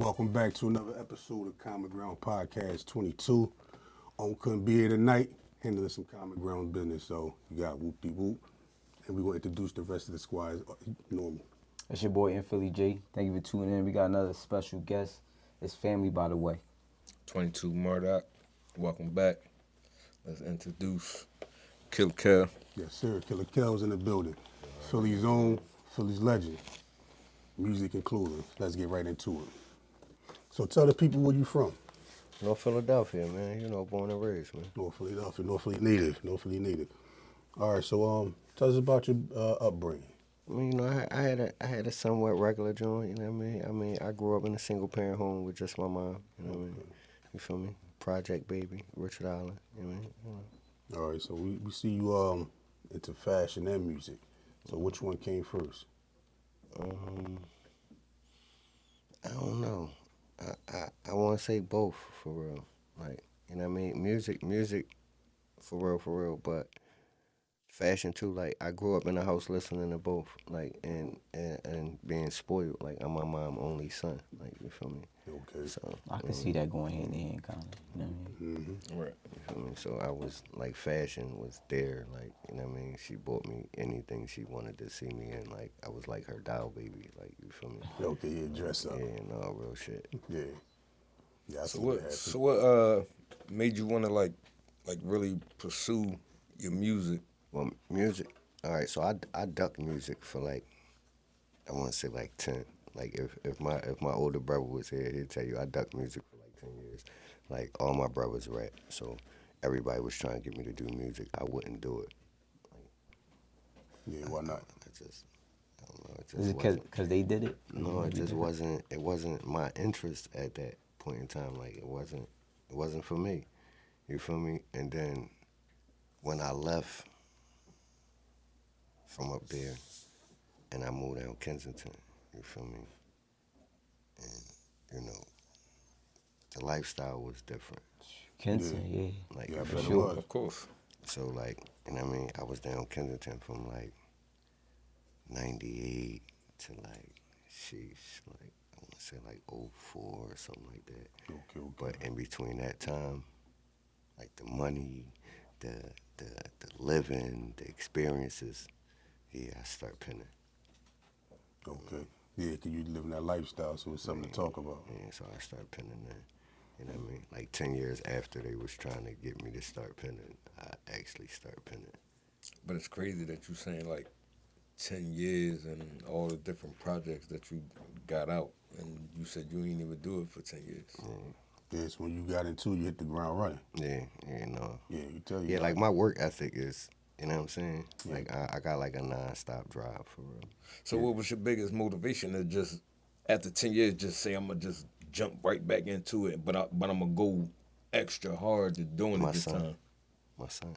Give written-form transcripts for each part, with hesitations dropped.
welcome back to another episode of Common Ground Podcast 22. Couldn't be here tonight, handling some Common Ground business, so you got whoop-de-whoop. And we're going to introduce the rest of the squad as normal. It's your boy, Philly J. Thank you for tuning in. We got another special guest. It's family, by the way. 22 Murdoch. Welcome back. Let's introduce Killa. Yes, sir. Killer Kels in the building. Philly's own, Philly's legend. Music included. Let's get right into it. So tell the people where you from. North Philadelphia, man. You know, born and raised, man. North Philadelphia, North Philly native. All right, so tell us about your upbringing. I mean, you know, I had a somewhat regular joint, you know what I mean? I grew up in a single parent home with just my mom, you know what I mean? You feel me? Project baby, Richard Island, you know what I mean? You know. All right, so we see you into fashion and music. So which one came first? I don't know. I want to say both, for real. Like, you know what I mean? Music, for real, but fashion too. Like, I grew up in a house listening to both, like, and being spoiled. Like, I'm my mom's only son, like, you feel me? Okay. So I can see that going hand in hand, kind of. You know what I mean? Mm-hmm. Right. you feel me? So I was, like, fashion was there, like, you know what I mean? She bought me anything she wanted to see me in, like, I was like her doll baby, like, you feel me? Okay, yeah, dress up. Yeah, no, real shit. Yeah. Yeah, I see So what what? happened. So what? Made you want to like really pursue your music? Well, music. All right, so I ducked music for like, I want to say like 10. Like if my older brother was here, he'd tell you I ducked music for like 10 years. Like all my brothers rap, so everybody was trying to get me to do music. I wouldn't do it. Yeah, why not? I don't know. It just Is it wasn't. because they did it? No, it just wasn't. It wasn't my interest at that point in time. Like it wasn't for me. You feel me? And then when I left from up there and I moved down Kensington, you feel me? And, you know, the lifestyle was different. Kenton, yeah. Like, Yeah, I you bet feel it me? was. Of course. So, like, you know what I mean? I was down Kensington from, like, 98 to, like, sheesh, like, I want to say, like, '04 or something like that. Okay. But in between that time, like, the money, the living, the experiences, yeah, I start penning. Okay. Yeah, because you living that lifestyle, so it's something to talk about. Yeah, so I started penning then. You know what I mean? Like 10 years after they was trying to get me to start penning, I actually started penning. But it's crazy that you saying like 10 years and all the different projects that you got out, and you said you ain't even do it for 10 years. Yeah, so when you got into it, you hit the ground running. Yeah, you know. Yeah, you tell you. Yeah, like my work ethic is, you know what I'm saying? Yeah. Like I got like a non-stop drive for real. So what was your biggest motivation to just after 10 years just say I'm gonna just jump right back into it, but I'm gonna go extra hard to doing My it this son. time? My son,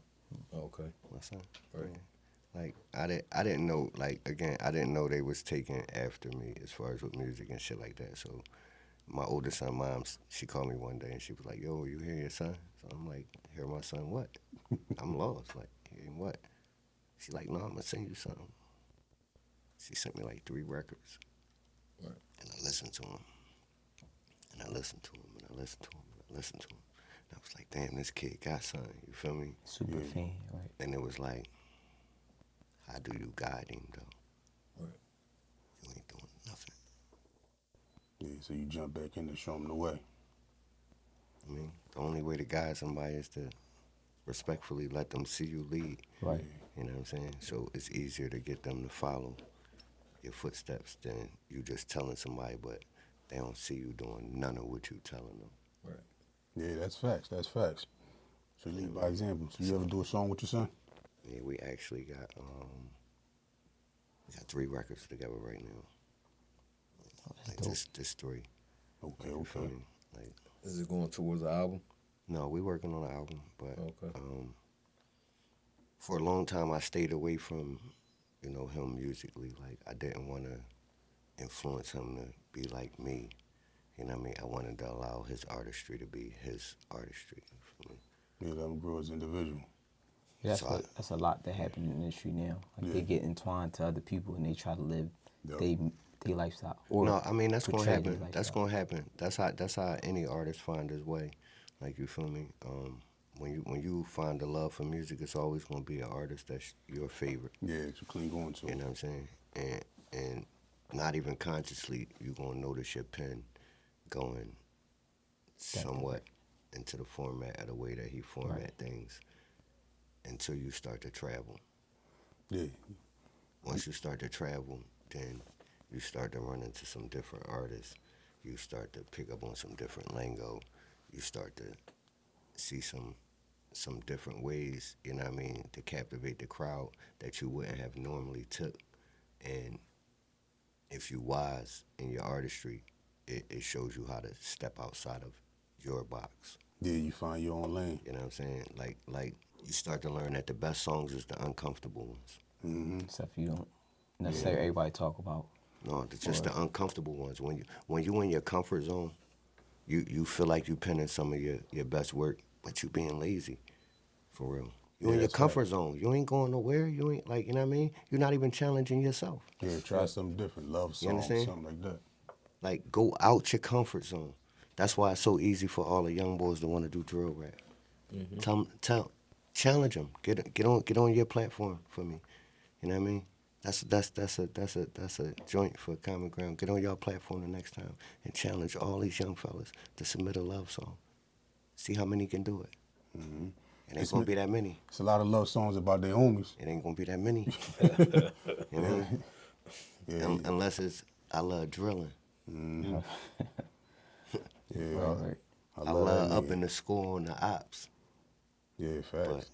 Okay. my son. Right. Yeah. Like I didn't know, like again, I didn't know they was taking after me as far as with music and shit like that. So my oldest son, mom, she called me one day and she was like, "Yo, you hear your son?" So I'm like, "Hear my son what?" I'm lost. Like, hearing what? She like, "No, I'm gonna send you something." She sent me like 3 records. Right. And I listened to them. And I listened to them, and I listened to them, and I listened to them. And I was like, damn, this kid got something, you feel me? Super fan, right? And it was like, how do you guide him, though? Right. You ain't doing nothing. Yeah, so you jump back in to show them the way. I mean, the only way to guide somebody is to respectfully let them see you lead. Right. You know what I'm saying? So it's easier to get them to follow your footsteps than you just telling somebody, but they don't see you doing none of what you telling them. Right. Yeah, that's facts. So you lead by example. So you ever do a song with your son? Yeah, we actually got 3 records together right now. Like dope. just 3. Okay, You feel okay. me? Like, Is it going towards the album? no, we working on an album, but Okay. for a long time I stayed away from, you know, him musically. Like I didn't want to influence him to be like me. You know what I mean? I wanted to allow his artistry to be his artistry. You feel me? Yeah, let him grow as an individual. Yeah, So that's a lot that happen in the industry now. Like Yeah. they get entwined to other people and they try to live Yup. they their lifestyle. Or No, I mean that's gonna portray their happen. That's lifestyle. gonna happen. That's how any artist find his way. Like you feel me? When you find the love for music, it's always gonna be an artist that's your favorite. Yeah, it's a clean going to. You know what I'm saying? And not even consciously, you gonna notice your pen going somewhat into the format of the way that he format things until you start to travel. Yeah. Once you start to travel, then you start to run into some different artists. You start to pick up on some different lingo. You start to see some different ways, you know what I mean, to captivate the crowd that you wouldn't have normally took. And if you wise in your artistry, it shows you how to step outside of your box. Yeah, you find your own lane. You know what I'm saying? Like you start to learn that the best songs is the uncomfortable ones. Mm-hmm. Stuff you don't necessarily everybody talk about. No, it's just the uncomfortable ones. When you in your comfort zone, you feel like you penning some of your best work, but you being lazy, for real. You Yeah, in your that's right. comfort zone. You ain't going nowhere. You ain't like, you know what I mean? You're not even challenging yourself. Yeah, try something different. Love You song, understand? something like that. Like go out your comfort zone. That's why it's so easy for all the young boys to want to do drill rap. Challenge them. Get on your platform for me. You know what I mean? That's a joint for common ground. Get on your platform the next time and challenge all these young fellas to submit a love song. See how many can do it. Mm-hmm. It ain't gonna be that many. It's a lot of love songs about their homies. It ain't gonna be that many. You know what I mean? Yeah, Unless it's I love drilling. mm-hmm. Yeah, Right. I that love nigga. up in the score on the ops. Yeah, facts. But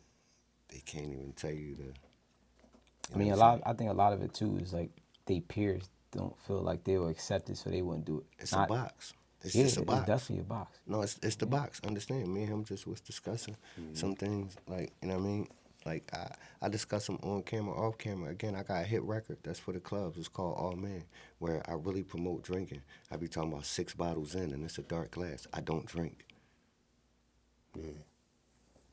they can't even tell you the. I mean, I think a lot of it too is like they peers don't feel like they will accept it, so they wouldn't do it. It's a box. It's Yeah, just a box. it's definitely a box. No, it's the box. Understand? Me and him just was discussing some things, like, you know what I mean? Like I discuss them on camera, off camera. Again, I got a hit record that's for the clubs. It's called All Man, where I really promote drinking. I be talking about 6 bottles in, and it's a dark glass. I don't drink. Yeah.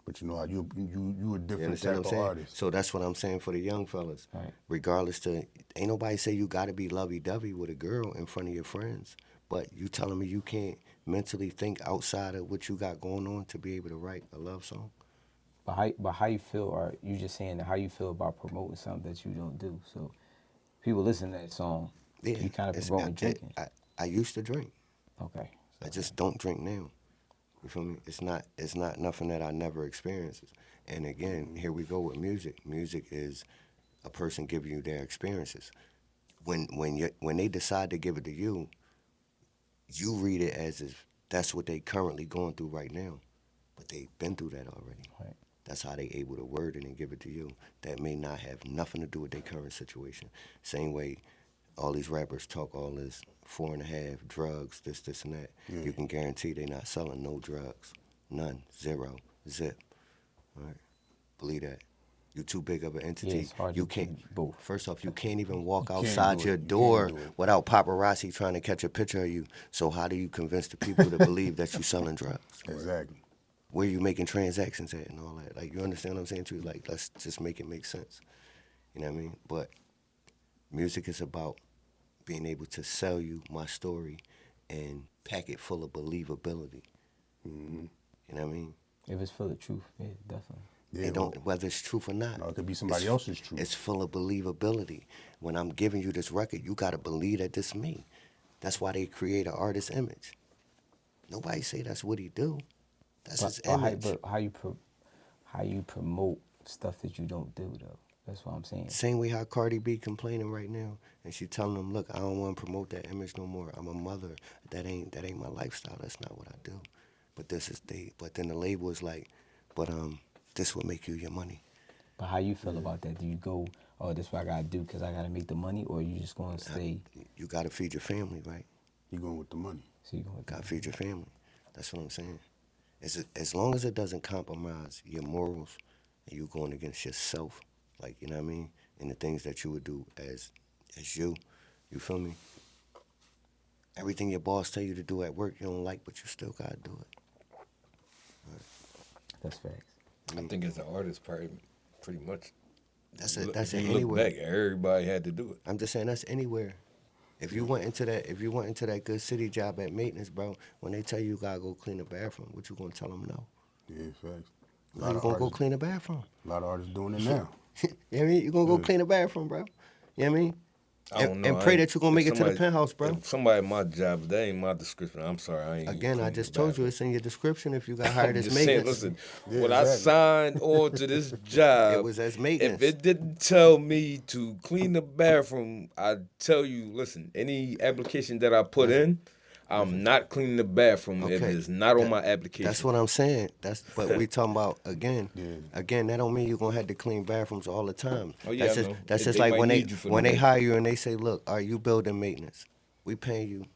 But you know, you a You different understand type what I'm of saying? artist. So that's what I'm saying for the young fellas. Right. Regardless to, ain't nobody say you got to be lovey-dovey with a girl in front of your friends. But you telling me you can't mentally think outside of what you got going on to be able to write a love song? But how you feel, or you just saying how you feel about promoting something that you don't do. So people listen to that song, Yeah. you kind of it's- promoting drinking. I used to drink. Okay. I just don't drink now. You feel me? It's not nothing that I never experienced. And again, here we go with music. Music is a person giving you their experiences. When they decide to give it to you, you read it as if that's what they currently going through right now. But they've been through that already. Right. That's how they able to word it and give it to you. That may not have nothing to do with their current situation. Same way all these rappers talk all this 4.5 drugs, this and that. Yeah. You can guarantee they not selling no drugs. None. Zero. Zip. All right? Believe that. You too big of an entity. Yeah, it's hard You to can't. do both. First off, you can't even walk You can't outside do your it. You door can't do it. without paparazzi trying to catch a picture of you. So how do you convince the people to believe that you selling drugs? Exactly. Where you making transactions at and all that? Like, you understand what I'm saying too? Like, let's just make it make sense. You know what I mean? But music is about being able to sell you my story and pack it full of believability. Mm-hmm. You know what I mean? If it's full of truth, yeah, definitely. Yeah, It don't, whether it's truth or not. No, it could be somebody it's- else's truth. It's full of believability. When I'm giving you this record, you gotta believe that this me. That's why they create an artist image. Nobody say that's what he do. That's his image. How you promote stuff that you don't do though? That's what I'm saying. Same way how Cardi B complaining right now, and she telling them, "Look, I don't want to promote that image no more. I'm a mother. That ain't my lifestyle. That's not what I do." But this is But then the label is like, "But this will make you your money." But how you feel about that? Do you go, oh, this is what I gotta do because I gotta make the money, or you just gonna stay? You gotta feed your family, right? You going with the money. So you gonna Gotta feed your family. That's what I'm saying. As long as it doesn't compromise your morals and you going against yourself, like, you know what I mean, and the things that you would do as you feel me? Everything your boss tell you to do at work you don't like, but you still gotta do it. That's facts. I think as an artist, probably pretty much. That's Look- it. That's if it you look anywhere. back, everybody had to do it. I'm just saying that's anywhere. If you went into that good city job at maintenance, bro, when they tell you gotta go clean the bathroom, what you gonna tell them no? Yeah, facts. A No, lot you of gonna go artists, clean the bathroom. a lot of artists doing it now. You know what I mean? You gonna go Yeah. clean the bathroom, bro. You know what I mean? I don't know. And pray that you gonna if make it to the somebody- penthouse, bro. If somebody my job, that ain't my description. I'm sorry, I ain't. Again, I cleaning just the told you bathroom. it's in your description if you got hired I'm as just saying, maintenance. listen, Yeah, when I exactly. signed on to this job, It was as maintenance. if it didn't tell me to clean the bathroom, I'd tell you, listen, any application that I put in, I'm not cleaning the bathroom if Okay. it's not on That- my application. That's what I'm saying. But we talking about Yeah. again. That don't mean you're gonna have to clean bathrooms all the time. Oh, yeah, that's I just know. that's They just like might when need you for when the they day. hire you and they say, look, are you building maintenance? We paying you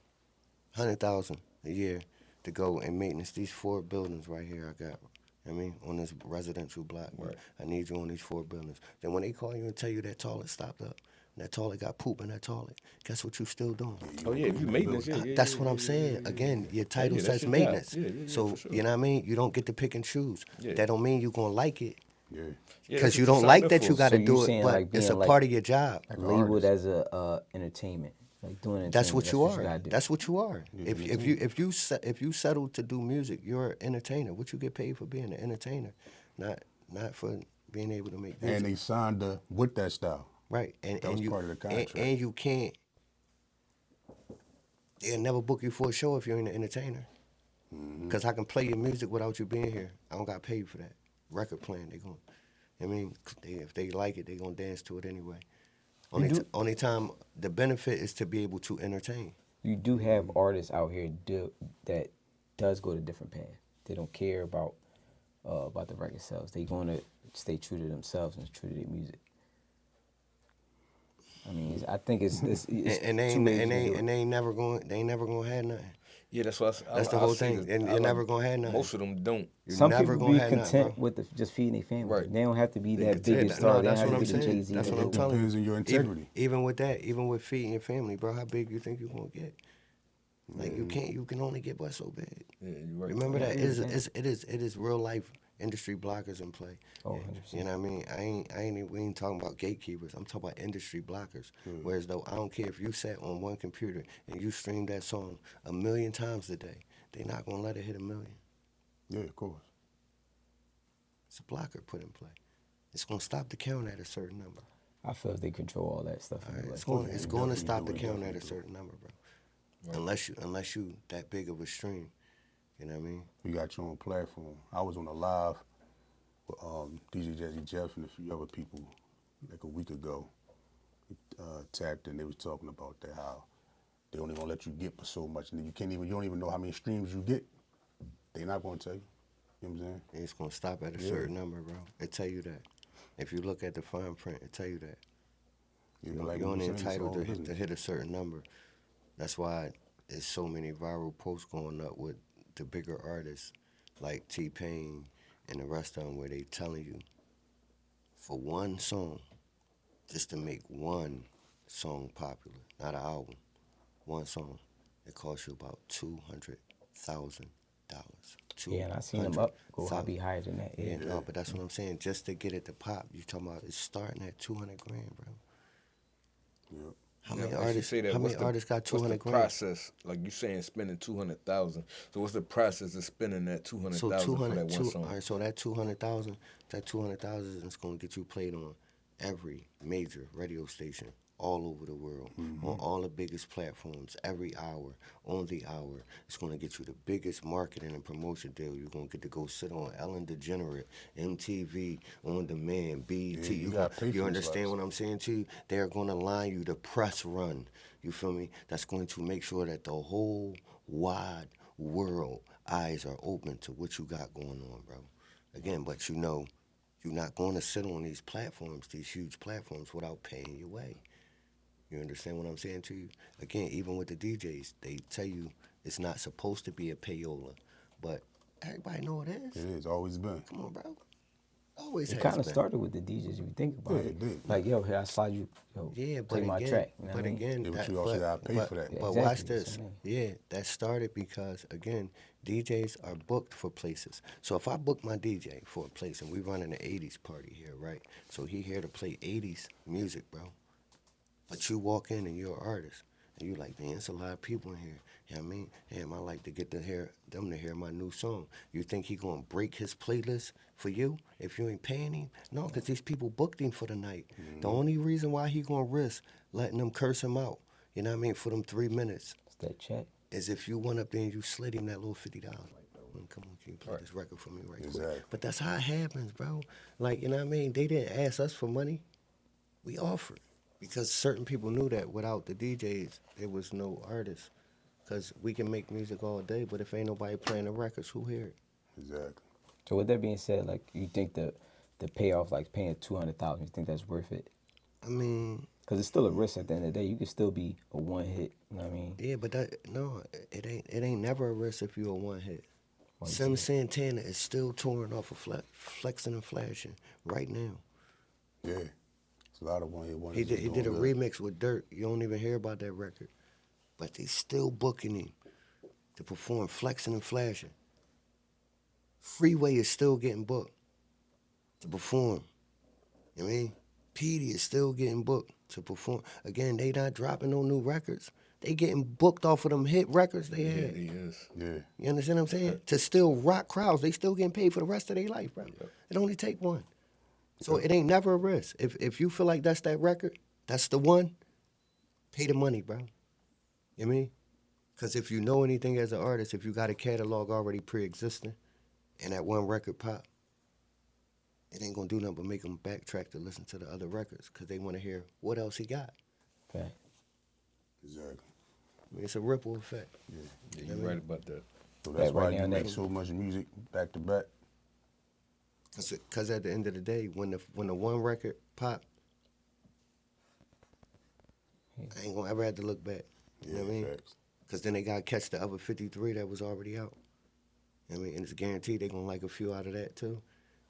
$100,000 a year to go and maintenance these 4 buildings right here. I got. I mean, on this residential block. Right. I need you on these 4 buildings. Then when they call you and tell you that toilet stopped up, and that toilet got poop in that toilet, guess what you still doing? Oh yeah, if you maintenance, yeah. That's what I'm saying. Again, your title that's says your job. maintenance. Yeah, So for sure. you know what I mean. You don't get to pick and choose. Yeah. That don't mean you're gonna like it Yeah. because that's you what don't signed like up that you for. got to So you do it, saying, but like, it's a being like- part of your job. Like an Labeled artist. as a entertainment, like doing entertainment. That's what you are. gotta do. That's what you are. Yeah, If you settle to do music, you're an entertainer. What you get paid for being an entertainer, not for being able to make music. And they signed with that style. Right, and That was you part of the contract. and you can't. They'll never book you for a show if you're an entertainer. Mm-hmm. Because I can play your music without you being here. I don't got paid for that. Record playing, they going. I mean, if they like it, they gonna dance to it anyway. Only time the benefit is to be able to entertain. You do have artists out here that does go to different paths. They don't care about the record sales. They gonna stay true to themselves and true to their music. I mean, I think it's And they two ways ain't, you can do it. and they ain't never gonna have nothing. Yeah, that's what That's the whole thing. And you're never gonna have nothing. Most of them don't. You're Some never people gonna be have nothing, content bro. with just feeding their family. Right. They don't have to be that content. biggest No, star. They that's don't what have I'm to be saying. Jay-Z. That's what I'm It telling you. depends on your integrity. Even with that, even with feeding your family, bro, how big you think you gonna get? Like you can only get but so big. Yeah, you're right. Remember that Yeah, it is real life industry blockers in play. Oh, 100%. You know what I mean? We ain't talking about gatekeepers. I'm talking about industry blockers. Whereas though I don't care if you sat on one computer and you streamed that song 1,000,000 times a day, they not gonna let it hit 1,000,000. Yeah, of course. It's a blocker put in play. It's gonna stop the count at a certain number. I feel if they control all that stuff. All right, like, it's going yeah, to definitely stop the do it, count at a definitely do it. certain number, bro. Unless you that big of a stream. You know what I mean? We got your own platform. I was on a live with DJ Jazzy Jeff and a few other people like a week ago. Tapped in. They was talking about that how they only gonna let you get for so much, and you don't even know how many streams you get. They not gonna tell you. You know what I'm saying? It's gonna stop at a Yeah. certain number, bro. It tell you that. If you look at the fine print, it tell you that. Yeah, You're like only we were saying, it's entitled all to business. hit a certain number. That's why there's so many viral posts going up with the bigger artists like T-Pain and the rest of them where they telling you for one song, just to make one song popular, not an album, one song, it costs you about $200,000. Yeah, and I seen them up go be higher than that. Yeah, Yeah. no, but that's what I'm saying. Just to get it to pop, you talking about it's starting at 200 grand, bro. Yep. How Yeah, many I should artists? say that. How What's many the- artists got 200 What's the grand? process? Like you saying, spending 200,000. So what's the process of spending that 200,000 So for that one song? all right, so that 200,000 is gonna get you played on every major radio station all over the world, on all the biggest platforms, every hour, on the hour. It's gonna get you the biggest marketing and promotion deal. You're gonna get to go sit on Ellen DeGenerate, MTV, On Demand, BET. Yeah, you gotta pay for you these understand slots. what I'm saying to you? They're gonna line you the press run. You feel me? That's going to make sure that the whole wide world eyes are open to what you got going on, bro. Again, but you know, you're not going to sit on these platforms, these huge platforms, without paying your way. You understand what I'm saying to you? Again, even with the DJs, they tell you it's not supposed to be a payola, but everybody know it is. It is always been. Come on, bro. Always It has kind of been. started with the DJs if you think about Yeah, it. it did. Like, yo, here I slide you, yo, Yeah, play but my again, track. You know what but I mean? again, Yeah, but you also gotta pay for that. Yeah, But watch exactly, that's this. what I'm Yeah, that started because again, DJs are booked for places. So if I book my DJ for a place and we running an '80s party here, right? So he here to play '80s music, bro. But you walk in and you're an artist, You like, man, it's a lot of people in here. You know what I mean? Damn, I like to get to hear them to hear my new song. You think he gonna break his playlist for you if you ain't paying him? No, because these people booked him for the night. The only reason why he gonna risk letting them curse him out, you know what I mean, for them 3 minutes, It's that check. is if you went up there and you slid him that little $50. Like, bro, come on, can you play this record for me right Exactly. quick? But that's how it happens, bro. Like, you know what I mean? They didn't ask us for money. We offered. Because certain people knew that without the DJs, there was no artists. Because we can make music all day, but if ain't nobody playing the records, who hear it? Exactly. So with that being said, like you think the payoff, like paying 200,000, you think that's worth it? I mean, Because it's still a risk at the end of the day. You could still be a one hit. You know what I mean? yeah, but it ain't never a risk if you a one hit. One Sim hit. Santana is still touring off of flexing and flashing right now. Yeah. It's a lot of one hit wonders. He that's did a doing good. remix with Dirt. You don't even hear about that record. But they still booking him to perform flexing and flashing. Freeway is still getting booked to perform. You know what I mean? Petey is still getting booked to perform. Again, they not dropping no new records. They getting booked off of them hit records they Yeah, had. he is. Yeah. You understand what I'm saying? To still rock crowds. They still getting paid for the rest of their life, bro. Yep. It only take one. So it ain't never a risk. If you feel like that's that record, that's the one, pay the money, bro. You know what I mean? Because if you know anything as an artist, if you got a catalog already pre-existing and that one record pop, it ain't going to do nothing but make them backtrack to listen to the other records because they want to hear what else he got. Okay. Exactly. I mean, it's a ripple effect. Yeah, you're right about that. So that's Right why now, you make next- so much music back to back. Because at the end of the day, when the one record pop, I ain't going to ever have to look back. You know what I mean? Facts. Because then they got to catch the other 53 that was already out. You know what I mean? And it's guaranteed they going to like a few out of that too.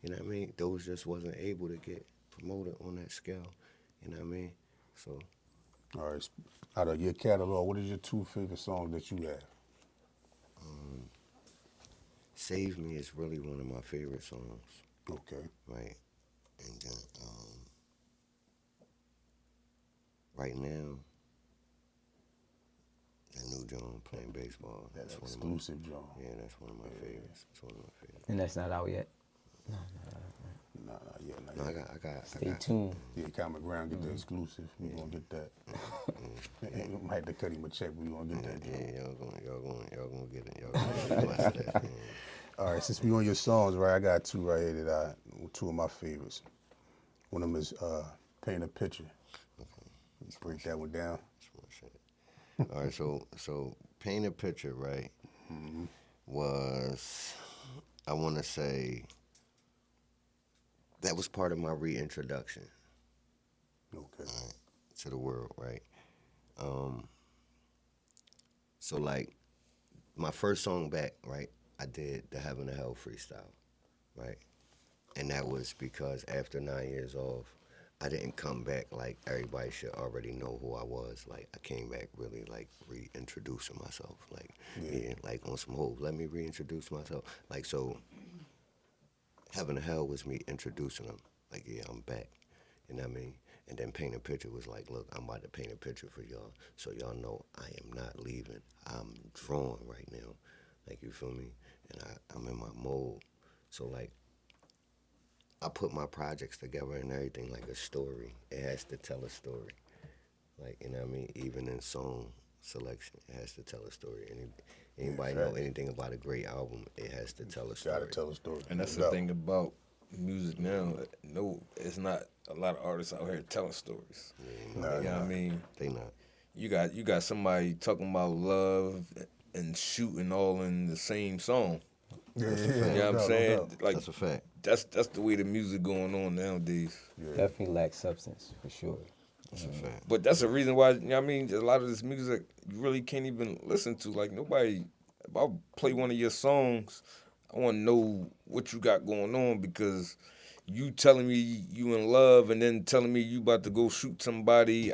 You know what I mean? Those just wasn't able to get promoted on that scale. You know what I mean? So, All right. Out of your catalog, what is your 2 favorite songs that you have? Save Me is really one of my favorite songs, Okay. right? And then, right now, that new John playing baseball. That's one of my, Exclusive, John. yeah, that's one of my favorites. That's one of my favorites. And that's not out yet. Nah, yeah, No, nah, I yeah. got. Stay tuned. Yeah, Common Ground, get the exclusive. We gonna get that. We might have to cut him a check, but we gonna get that. Yeah, y'all gonna get it. Y'all gonna get a blast of that. Yeah. All right, since we on your songs, right? I got 2 right here that 2 of my favorites. One of them is Paint a Picture. Let's break that one down. That's what I said. All right, so Paint a Picture, right? Was, I want to say, that was part of my reintroduction Okay. to the world, right? So like, my first song back, right? I did the Heaven to Hell freestyle, right? And that was because after 9 years off, I didn't come back like everybody should already know who I was. Like I came back really like reintroducing myself. Like yeah, like on some hope. Let me reintroduce myself. Like so Heaven to Hell was me introducing them. Like, yeah, I'm back. You know what I mean? And then Paint a Picture was like, look, I'm about to paint a picture for y'all so y'all know I am not leaving. I'm drawing right now. Like, you feel me? And I'm in my mode. So, like, I put my projects together and everything like a story. It has to tell a story. Like, you know what I mean? Even in song selection, it has to tell a story. Anybody know anything about a great album, it has to tell a story. Gotta tell a story. And that's the thing about music now. No, it's not a lot of artists out here telling stories. Yeah, You know what I mean? they not. You got somebody talking about love and shooting all in the same song. Yeah, You know what I'm saying? Like That's a fact. that's the way the music going on nowadays. Definitely lacks substance for sure. That's a fact. But that's the reason why, you know what I mean, a lot of this music you really can't even listen to. Like nobody, if I play one of your songs, I want to know what you got going on because you telling me you in love and then telling me you about to go shoot somebody.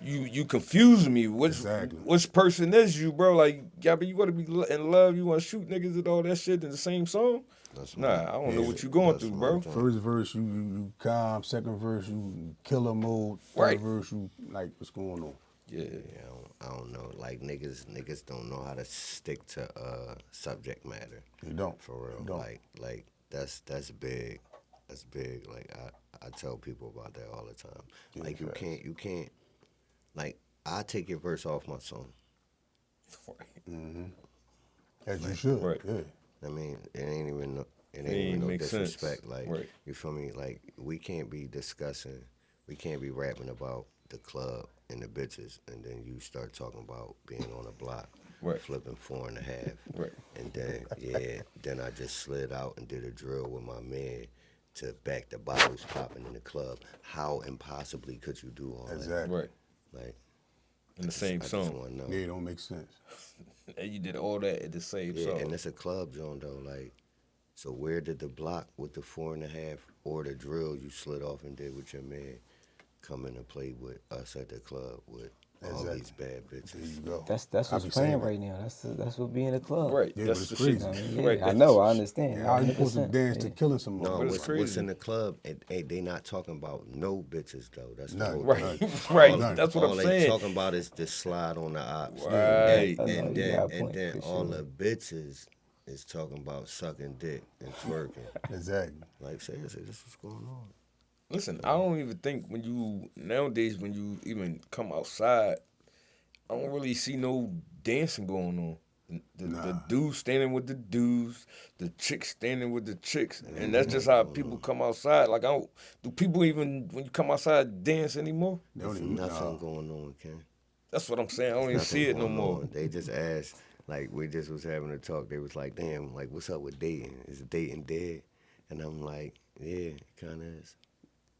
You confuse me. Which person is you, bro? Like, yeah, but you want to be in love, you want to shoot niggas and all that shit in the same song? That's Nah, I don't know what you going through, bro. First verse, you calm. Second verse, you killer mode. Third Right. verse, you like what's going on. Yeah. I don't know. Like niggas don't know how to stick to subject matter. You don't. For real. You don't. Like that's big. That's big. Like I tell people about that all the time. Yeah, Like facts. you can't like I take your verse off my song. As you should. Right. Yeah. I mean, it ain't even ain't no make sense. disrespect. Like, Right. you feel me? Like, we can't be rapping about the club and the bitches, and then you start talking about being on a block, Right. flipping 4.5, Right. and then then I just slid out and did a drill with my man to back the bottles popping in the club. How impossibly could you do all Exactly. Right. that? Like, In the same I just song. want to know. Yeah, it don't make sense. And you did all that at the same Yeah, song. and it's a club zone though. Like, so where did the block with the 4.5 or the drill you slid off and did with your man come in and play with us at the club with all Exactly. these bad There bitches? you go. That's I what's be playing saying right now. That's what being a club. Right. Yeah, that's but the it's shit. crazy. I mean, yeah, Right. I that's know, the I shit. understand. Yeah, how you supposed to 100%, dance to yeah. killing some No, But it's what's crazy. in the club? They not talking about no bitches though. That's the None. whole Right. thing. Right. None. That's what All I'm they saying. talking about is the slide on the ops. Right. I know, you got a point, then for all sure. the bitches is talking about sucking dick and twerking. Exactly. Like, seriously, this what's going on. Listen, I don't even think when you nowadays when you even come outside, I don't really see no dancing going on. The Nah. dudes standing with the dudes, the chicks standing with the chicks, and that's just how people come outside. Like, I don't, do people even when you come outside dance anymore? They don't There's even nothing nah. going on, Ken. That's what I'm saying. I don't even Nothing see it no going more. on. They just asked, like, we just was having a talk. They was like, damn, like, what's up with dating? Is dating dead? And I'm like, yeah, it kind of is.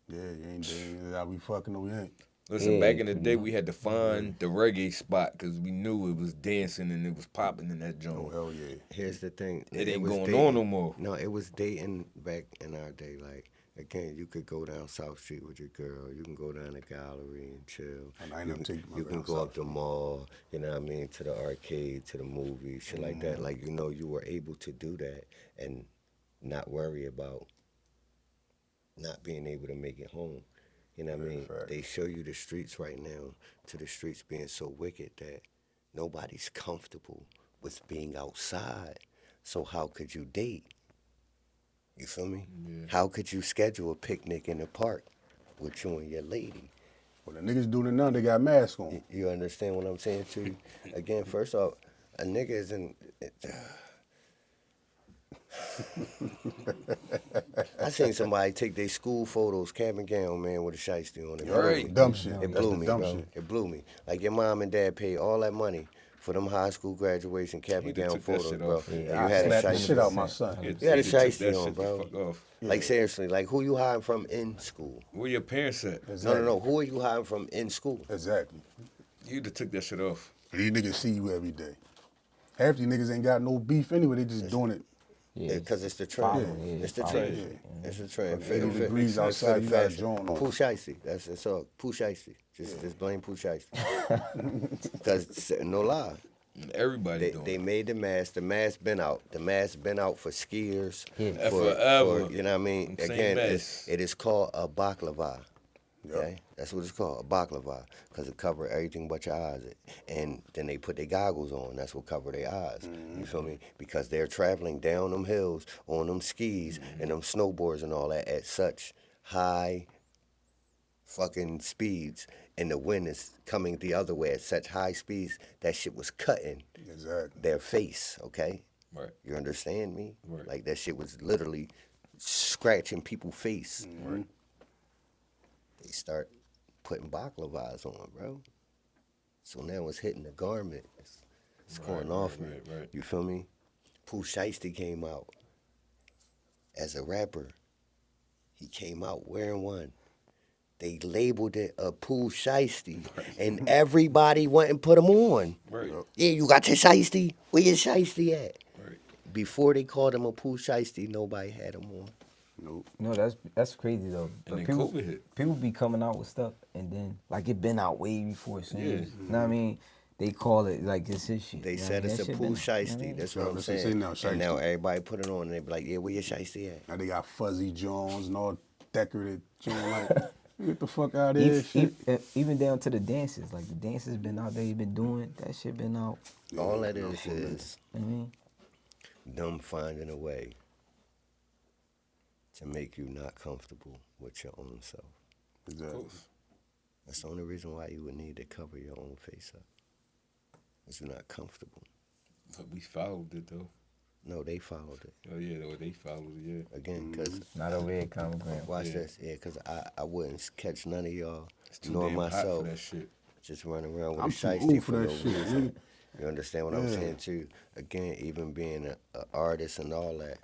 Yeah, you ain't dating. How we fucking or we ain't. Listen, Yeah, back in the pretty day, much. we had to find the reggae spot because we knew it was dancing and it was popping in that Oh, joint. hell yeah. Here's the thing. It ain't was going dating. on no more. No, it was dating back in our day. Like, again, you could go down South Street with your girl. You can go down the gallery and chill. And I ain't never take my You girl can go South up the mall, you know what I mean, to the arcade, to the movies, shit like that. Like, you know, you were able to do that and not worry about not being able to make it home. You know what I mean? fact. They show you the streets right now to the streets being so wicked that nobody's comfortable with being outside. So how could you date? You feel me? Yeah. How could you schedule a picnic in the park with you and your lady? Well, the niggas doing it now, they got masks on. You understand what I'm saying to you? Again, first off, a nigga is in. I seen somebody take their school photos, cap and gown, man, with a shiesty on it. Yo, Right. dumb shit. It That's blew the me, dumb bro. shit. It blew me. Like, your mom and dad paid all that money for them high school graduation cap He and done gown took that photos, shit bro. off. And Yeah, you I had a slapped the shit out shiesty. my son. It- You had a it took that shiesty on, shit the bro. fuck off. Like, seriously, like, who you hiding from in school? Where your parents at? Exactly. No. Who are you hiding from in school? Exactly. You to took that shit off. These niggas see you every day. Half these niggas ain't got no beef anyway. They just doing it. Yeah, Because it's the trend. following, yeah, It's the following. trend. It's the trend. 80 degrees outside, you got a joint on. Pooh Shiesty. That's all. Pooh Shiesty. Just blame Pooh Shiesty. Because, no lie, Everybody doing they it. made the mask. The mask been out. The mask been out for skiers. Yeah. Forever. You know what I mean? Same Again, mask. it is called a baklava. Yep. Okay? That's what it's called, a baklava, because it cover everything but your eyes. And then they put their goggles on. That's what cover their eyes. You feel me? Because they're traveling down them hills on them skis and them snowboards and all that at such high fucking speeds, and the wind is coming the other way at such high speeds that shit was cutting Exactly. their face. Okay, Right. you understand me? Right. Like, that shit was literally scratching people's face. Right. They start putting baklavas on, bro. So now it's hitting the garment. It's going off me. right. You feel me? Pooh Shiesty came out as a rapper. He came out wearing one. They labeled it a Pooh Shiesty, and everybody went and put them on. Right. Yeah, you got your Shiesty? Where your Shiesty at? Right. Before they called him a Pooh Shiesty, nobody had him on. Nope. No, that's crazy though. But then people, COVID hit. people be coming out with stuff and then like it been out way before it Yeah. You know what I mean? They call it like it's his shit. They you know said what I it's a mean? That shit Pooh been- you know what I Shiesty. mean? That's Yeah, what I'm that's what they saying. say now, And now shiesty. everybody put it on and they be like, yeah, where your Shiesty at? Now they got fuzzy Jones and all decorated joint like, get the fuck out of here. Shit. Even down to the dances, like the dances been out there, you been doing that shit been out. All that Yeah, is for real. I mean, them finding a way to make you not comfortable with your own self. Exactly. That's the only reason why you would need to cover your own face up. Because you're not comfortable. But we followed it though. No, they followed it. Oh yeah, they followed it. Yeah. Again, because not over here, common ground. watch Yeah. this. Yeah, because I wouldn't catch none of y'all, It's too nor damn hot for myself, that shit. just running around with I'm a too shiesty old for for that no shit. reason. Nigga. You understand what I'm Yeah. saying too? Again, even being an artist and all that,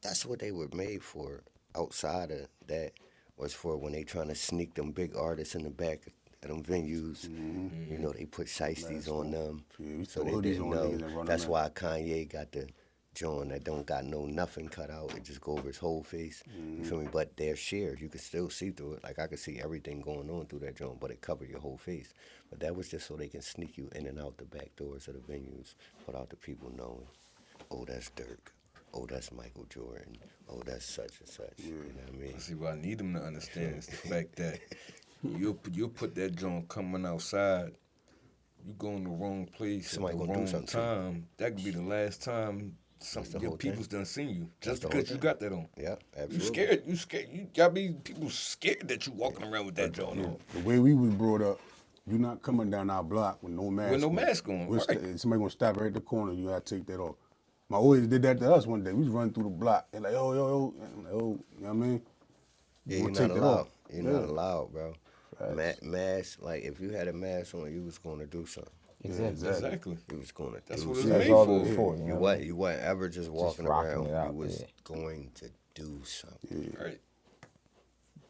that's what they were made for. Outside of that was for when they trying to sneak them big artists in the back of them venues. You know, they put shiesties on them, Yeah, we so put they hoodies didn't on know. niggas and run That's them why Kanye got the joint that don't got nothing cut out. It just go over his whole face. You feel me? But they're shared. You can still see through it. Like I could see everything going on through that joint, but it covered your whole face. But that was just so they can sneak you in and out the back doors of the venues without the people knowing. Oh, that's Dirk. Oh, that's Michael Jordan. Oh, that's such and such. You know what I mean? See, what I need them to understand is the fact that you'll put that joint coming outside. You go in the wrong place Somebody at the gonna do wrong something to you. time. That could be the last time the your whole people's thing. done seen you. That's Just the whole because you thing. got that on. Yeah, You absolutely. scared. You scared. You got be people scared that you walking around with that joint on. The way we was brought up, you not coming down our block with no mask. With no on. mask on, We're right. somebody gonna stop right at the corner. You gotta take that off. My always did that to us one day. We was running through the block. They're like, yo. And I'm like, oh, you know what I mean? Yeah, You you're gonna not take that allowed. off. You're Yeah. not allowed, bro. Facts. Mask, like if you had a mask on, you was gonna do something. Exactly. Exactly. You was gonna That's do what it's something. That's made all for. it was for. You You know? wasn't ever just walking rocking around. it out, You was yeah. going to do something. Right.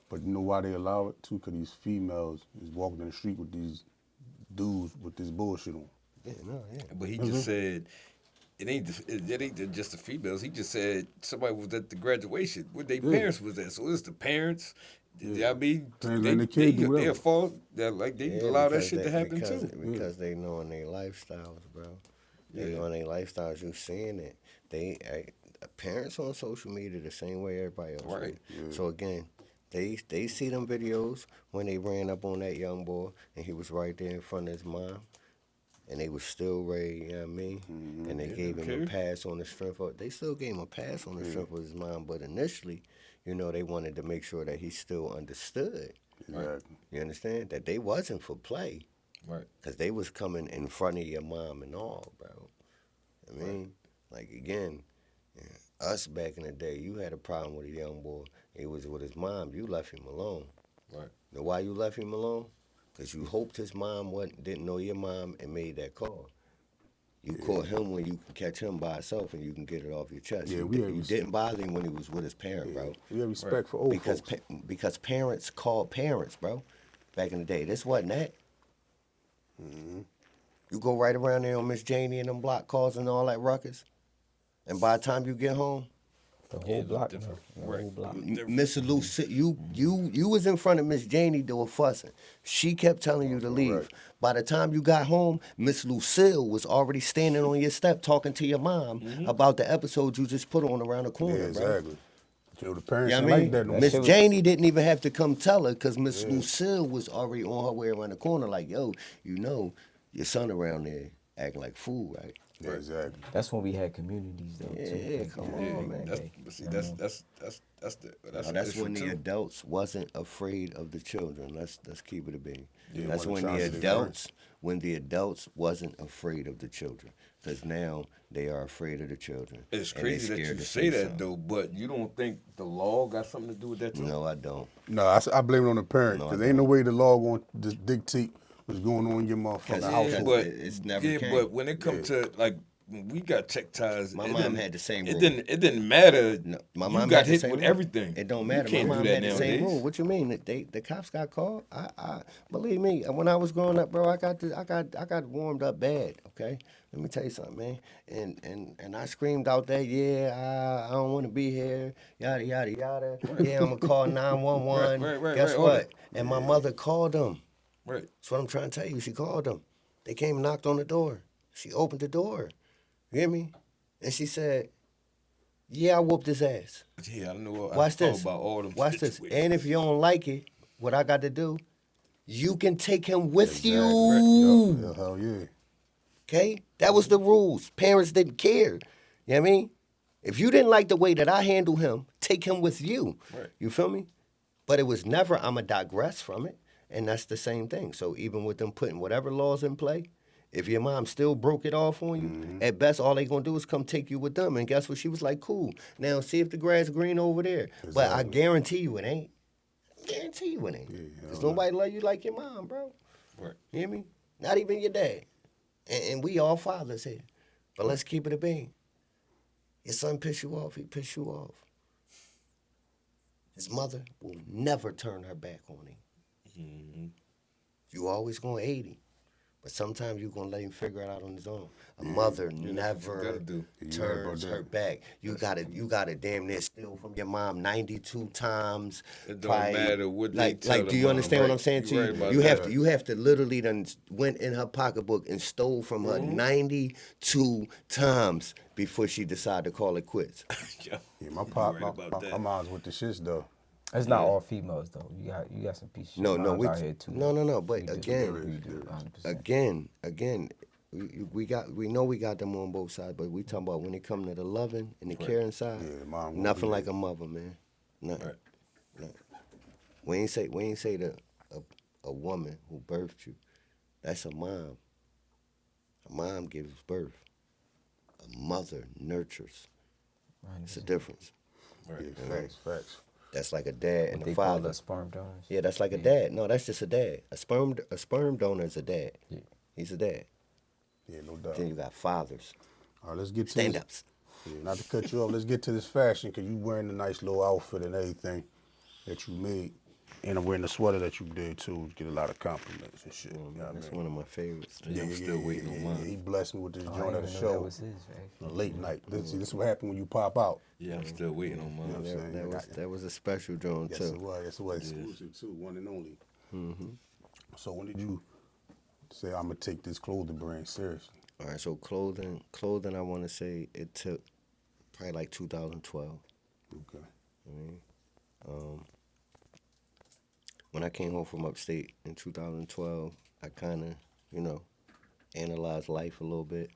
But you know why they allow it too? Because these females is walking in the street with these dudes with this bullshit on. Yeah, no, yeah. But he just said it ain't just the females. He just said somebody was at the graduation. Where their parents was at. So it's the parents. I mean, Parents letting the kid do they whatever. fault that like they Yeah, allow that because shit to happen because, too. Because they knowing their lifestyles, bro. They knowing their lifestyles. You seeing it. Parents on social media the same way everybody else. Right. Yeah. So again, they see them videos when they ran up on that young boy and he was right there in front of his mom. And they was still ready, you know what I mean? And they gave him a pass on the strength of, they still gave him a pass on the strength of his mom, but initially, you know, they wanted to make sure that he still understood. Exactly. You understand? That they wasn't for play. Right. Because they was coming in front of your mom and all, bro. I mean, like, again, us back in the day, you had a problem with a young boy. He was with his mom. You left him alone. Right. Know why you left him alone? Because you hoped his mom didn't know your mom and made that call. You caught him when you can catch him by himself and you can get it off your chest. Yeah, You didn't bother him when he was with his parent, bro. We have respect for old Because folks. because parents called parents, bro. Back in the day, this wasn't that. You go right around there on Miss Janie and them block calls and all that ruckus, and by the time you get home, The whole block. different. The Right. whole block. Miss Lucy, you was in front of Miss Janie doing fussing. She kept telling you to leave. right. By the time you got home, Miss Lucille was already standing on your step talking to your mom about the episode you just put on around the Yeah, corner, bro. exactly. You know, the parents Yeah, ain't I mean, like that no Miss more. Janie didn't even have to come tell her because Miss Lucille was already on her way around the corner, like, yo, you know, your son around there acting like a fool, right? Yeah, exactly. That's when we had communities though too. Yeah, Like, come back on, in the man. day. But see, You know what I mean? that's Now, that's when the adults wasn't afraid of the children. Let's keep it a being. Yeah, That's one when of the Chauncey's adults wasn't afraid of the children. Because now they are afraid of the children. It's and they crazy that scared you to say that something. though, but you don't think the law got something to do with that too? No, I don't. No, I blame it on the parent No, I because ain't no way the law going to just dictate what's going on in your motherfucking Because household. but it's never yeah, came. but when it comes to like when we got check ties, My it mom didn't- had the same It rule. didn't matter. No, my you mom got had the hit same with rule. everything. It don't You matter. can't My do mom that had the same nowadays. rule. What you mean? The cops got called? I believe me. When I was growing up, bro, I got warmed up bad. Okay, let me tell you something, man. And I screamed out that, yeah, I don't want to be here, yada yada yada. Yeah, I'm gonna call 911. Right, Guess all what? that. And my mother called them. Right. That's what I'm trying to tell you. She called them. They came and knocked on the door. She opened the door. You hear me? And she said, Yeah, I whooped his ass. Yeah, I know. I Watch thought this. about all them Watch this. situations. And if you don't like it, what I got to do, you can take him with Exactly. you. Yup. Hell yeah. Okay? That was the rules. Parents didn't care. You know what I mean? If you didn't like the way that I handle him, take him with you. Right. You feel me? But it was never, I'm going to digress from it. And that's the same thing. So even with them putting whatever laws in play, if your mom still broke it off on you, at best, all they going to do is come take you with them. And guess what? She was like, cool. Now see if the grass green over there. But I Exactly. guarantee you it ain't. Guarantee you it ain't. Yeah, Because hell no. nobody love you like your mom, bro. Right. You hear me? Not even your dad. And we all fathers here. But let's keep it a bean. Your son piss you off, he piss you off. His mother will never turn her back on him. Mm-hmm. You always gonna aid him. But sometimes you're gonna let him figure it out on his own. A mother Yeah, that's what you never gotta do. You right about turns that. her back. You gotta damn near steal from your mom 92 times. It don't matter what they tell Like, do the you mom, understand what right? I'm saying to You you? right about You have that. to you have to literally done went in her pocketbook and stole from her 92 times before she decided to call it quits. Yeah, Yeah, my you pop, right my, about my, that. my mom's with the shits though. It's not all females though. You got some piece of shit No, moms out here too. no. But We do. again, We do 100%. again, we know we got them on both sides, but we talking about when it come to the loving and the caring side, Yeah, mom gonna nothing be like there. a mother, man. Nothing. Right. Nothing. We ain't say that a woman who birthed you, that's a mom. A mom gives birth. A mother nurtures. It's a 100%. difference. Right. Yeah, facts. That's like a dad and What a they call father. the sperm donors. Yeah, that's like a dad. No, that's just a dad. A sperm donor is a dad. Yeah. He's a dad. Yeah, no doubt. Then you got fathers. All right, let's get to Stand this. ups. Yeah, not to cut you off, let's get to this fashion because you wearing a nice little outfit and everything that you made. And I'm wearing the sweater that you did too. Get a lot of compliments and shit. You know what I That's mean? one of my favorites. Yeah, I'm still waiting on mine. He blessed me with this Oh, I joint at didn't the even know that show. was his, A actually. late night. This is what happened when you pop out. Yeah, I'm still waiting on mine. You know what I'm saying? That was a special drawing Yes, too. it was. Yes, it was. Exclusive too, one and only. So when did you say I'm gonna take this clothing brand seriously? All right, so clothing. I want to say it took probably like 2012. Okay. When I came home from upstate in 2012, I kind of, analyzed life a little bit,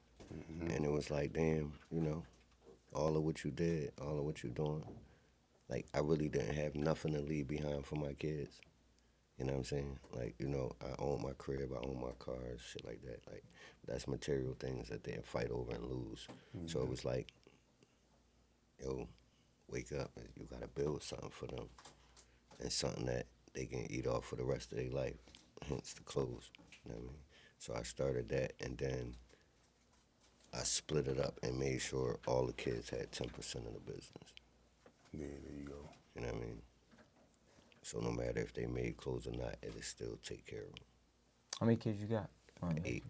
and it was like, damn, all of what you did, all of what you're doing, like I really didn't have nothing to leave behind for my kids. You know what I'm saying? Like, I own my crib, I own my cars, shit like that. Like, that's material things that they fight over and lose. So it was like, yo, wake up, you gotta build something for them, and something that they can eat off for the rest of their life, hence the clothes. You know what I mean? So I started that, and then I split it up and made sure all the kids had 10% of the business. Yeah, there you go. You know what I mean? So no matter if they made clothes or not, it'll still take care of them. How many kids you got? 8.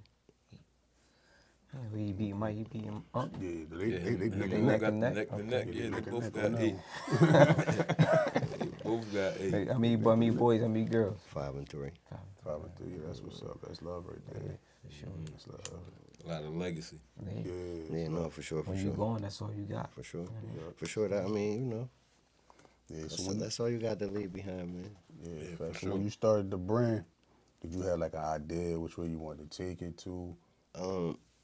Yeah, who he beat Mike, he beat him up. Yeah, Yeah, they they neck both and got neck. the neck to Okay. neck. Yeah, Yeah, they neck and both neck got on that 8. one. They both got 8. Hey, how many boys, how many girls? 5 and 3. 5 and 3. Yeah, that's what's up. That's love right there. Yeah, for sure. That's love. A lot of legacy. Yeah. Yeah. Yeah, no, for sure, for When sure. you going, that's all you got. For sure. For sure. That, I mean, Yeah. So when that's all you got to leave behind, man. yeah, for facts. So sure. when you started the brand, did you have like an idea which way you wanted to take it to?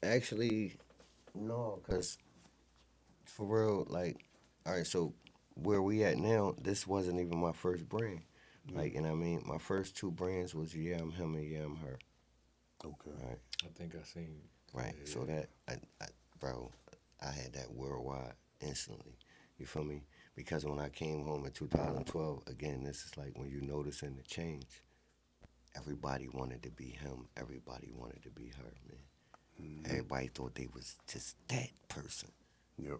Actually, no, because for real, like, all right, so where we at now, this wasn't even my first brand. Like, you know what I mean? My first 2 brands was Yeah, I'm Him and Yeah, I'm Her. Okay. Right. I think I seen. Right. So that, bro, I had that worldwide instantly. You feel me? Because when I came home in 2012, again, this is like when you noticing the change. Everybody wanted to be him. Everybody wanted to be her, man. Everybody thought they was just that person. Yep.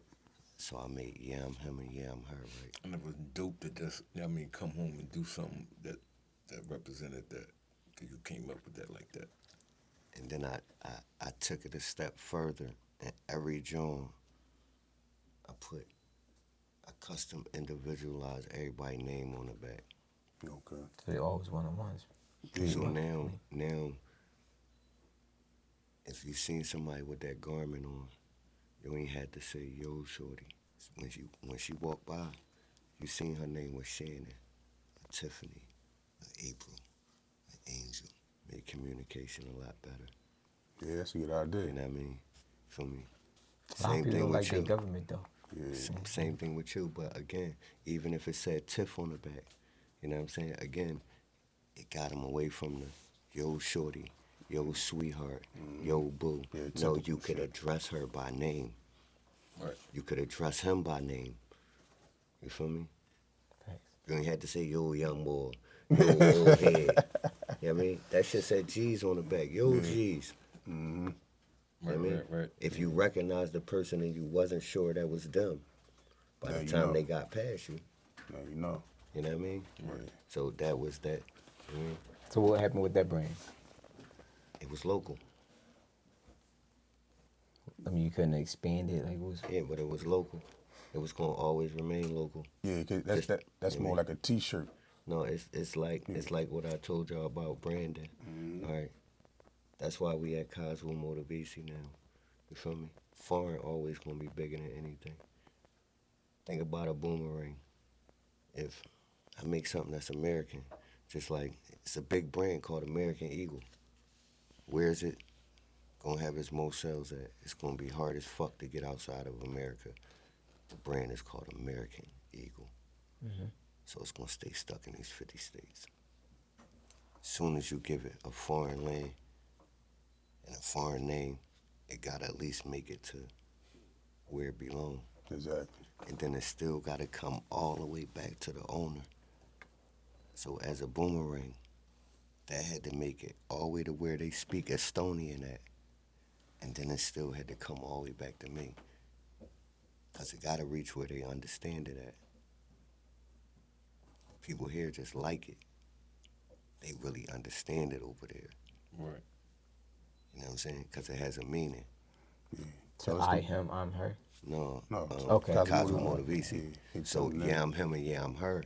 So I made Yeah, I'm Him and Yeah, I'm Her, right? And it was dope to just, come home and do something that represented that. Because you came up with that like that. And then I took it a step further, and every joint I put a custom individualized everybody name on the back. Okay. So they always one-on-ones. So now, if you seen somebody with that garment on, you ain't had to say, yo, shorty. When she walked by, you seen her name was Shannon, a Tiffany, a April, an Angel. Made communication a lot better. Yeah, that's a good idea. You know what I mean? Feel me? A lot of Same people thing don't like with their you. government though. Yeah. Same thing with you. But again, even if it said Tiff on the back, you know what I'm saying? Again, it got him away from the yo shorty, yo sweetheart, yo boo. Yeah, No, typical you could shit. address her by name. Right. You could address him by name. You feel me? Facts. You ain't had to say yo young boy, yo old head. You know what I mean? That shit said G's on the back. Yo G's. You know what I mean? Right. If you recognize the person and you wasn't sure that was them, by Now the you time know. they got past you, Now you know. you know what I mean? Right. So that was that. You know what I mean? So what happened with that brand? It was local. I mean, you couldn't expand it. Like, what was? Yeah, but it was local. It was gonna always remain local. Yeah, 'cause that's Just- that's yeah, more man. like a T-shirt. No, it's like what I told y'all about branding. All right, that's why we at Cosmo Motivation now. You feel me? Foreign always gonna be bigger than anything. Think about a boomerang. If I make something that's American, just like it's a big brand called American Eagle. Where is it gonna have its most sales at? It's gonna be hard as fuck to get outside of America. The brand is called American Eagle. So it's gonna stay stuck in these 50 states. As soon as you give it a foreign land and a foreign name, it gotta at least make it to where it belongs. Exactly. And then it still gotta come all the way back to the owner. So as a boomerang, that had to make it all the way to where they speak Estonian at. And then it still had to come all the way back to me. Cause it gotta reach where they understand it at. People here just like it. They really understand it over there. Right. You know what I'm saying? Because it has a meaning. So it's I, the- him, I'm her. No. No. Okay. Cosmo Motivation. Motivation. Yeah, So, it's yeah, I'm him and yeah, I'm her.